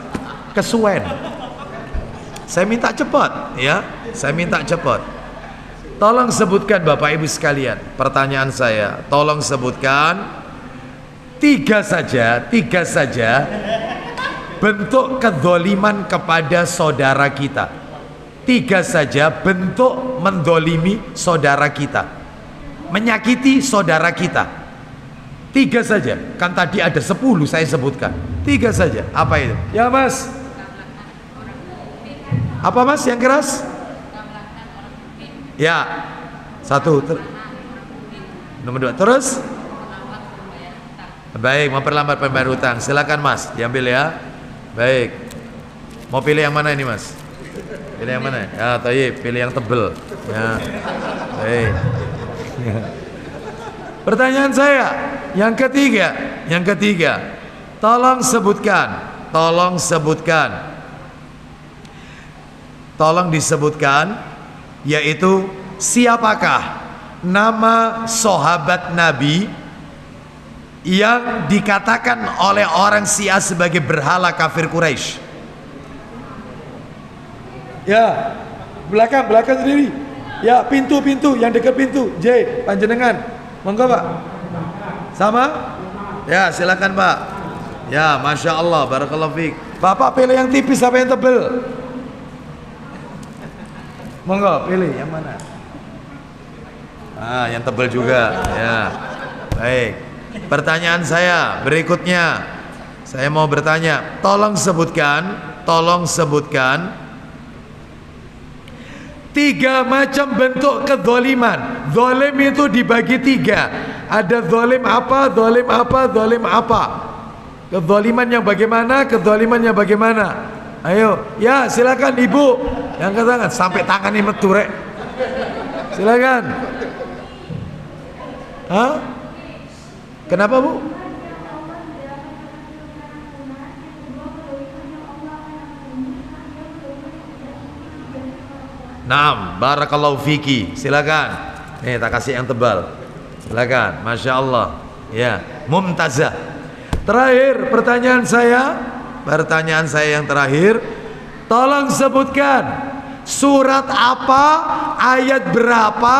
Kesuwen. Saya minta cepat, ya. Saya minta cepat. Tolong sebutkan Bapak Ibu sekalian. Pertanyaan saya, tolong sebutkan 3 saja bentuk kedzaliman kepada saudara kita. 3 saja bentuk mendolimi saudara kita, menyakiti saudara kita. 3 saja. Kan tadi ada 10 saya sebutkan. 3 saja. Apa itu? Ya, Mas. Apa, Mas, yang keras? Ya. 1. Nomor 2. Terus? Baik, memperlambat pembayar hutang. Silakan, Mas, diambil ya. Baik. Mau pilih yang mana ini, Mas? Pilih yang mana? Ya, tayyib, pilih yang tebel. Ya. Baik. Pertanyaan saya yang ketiga. Tolong disebutkan yaitu siapakah nama sahabat Nabi yang dikatakan oleh orang Syiah sebagai berhala kafir Quraisy. Ya, belakang sendiri. Ya, pintu yang dekat pintu. J, panjenengan. Monggo, Pak. Sama? Ya, silakan, Pak. Ya, Masya Allah, barakallahu fiik. Bapak pilih yang tipis apa yang tebel? Monggo, pilih yang mana? Ah, yang tebel juga. Ya. Baik. Pertanyaan saya berikutnya. Saya mau bertanya, tolong sebutkan 3 macam bentuk kedzaliman. Zalim itu dibagi 3. Ada zalim apa? Kedzaliman yang bagaimana? Ayo, ya silakan Ibu. Yang angkat tangan sampai tangannya metu rek. Silakan. Hah? Kenapa, Bu? Naam, barakallahu fiki. Silakan. Nih, tak kasih yang tebal. Silakan. Masya Allah. Ya, mumtazah. Terakhir pertanyaan saya, Pertanyaan saya yang terakhir, tolong sebutkan surat apa, ayat berapa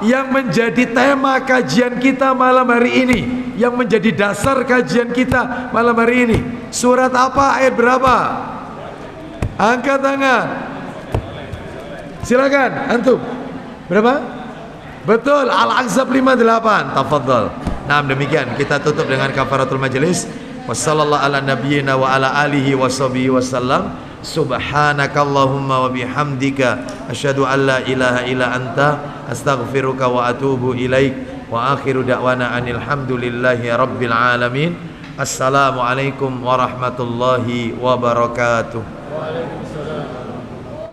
yang menjadi tema kajian kita malam hari ini, yang menjadi dasar kajian kita malam hari ini. Surat apa, ayat berapa? Angkat tangan. Silakan, antum. Berapa? Betul, Al-Ahzab 58. Tafadhal. Nah, demikian kita tutup dengan kafaratul majelis. Wassallallahu ala nabiyyina wa ala alihi washabihi wasallam. Subhanakallahumma wa bihamdika asyhadu an la ilaha illa anta astaghfiruka wa atubu ilaik. Wa akhiru da'wana anil hamdulillahi rabbil alamin. Assalamualaikum warahmatullahi wabarakatuh.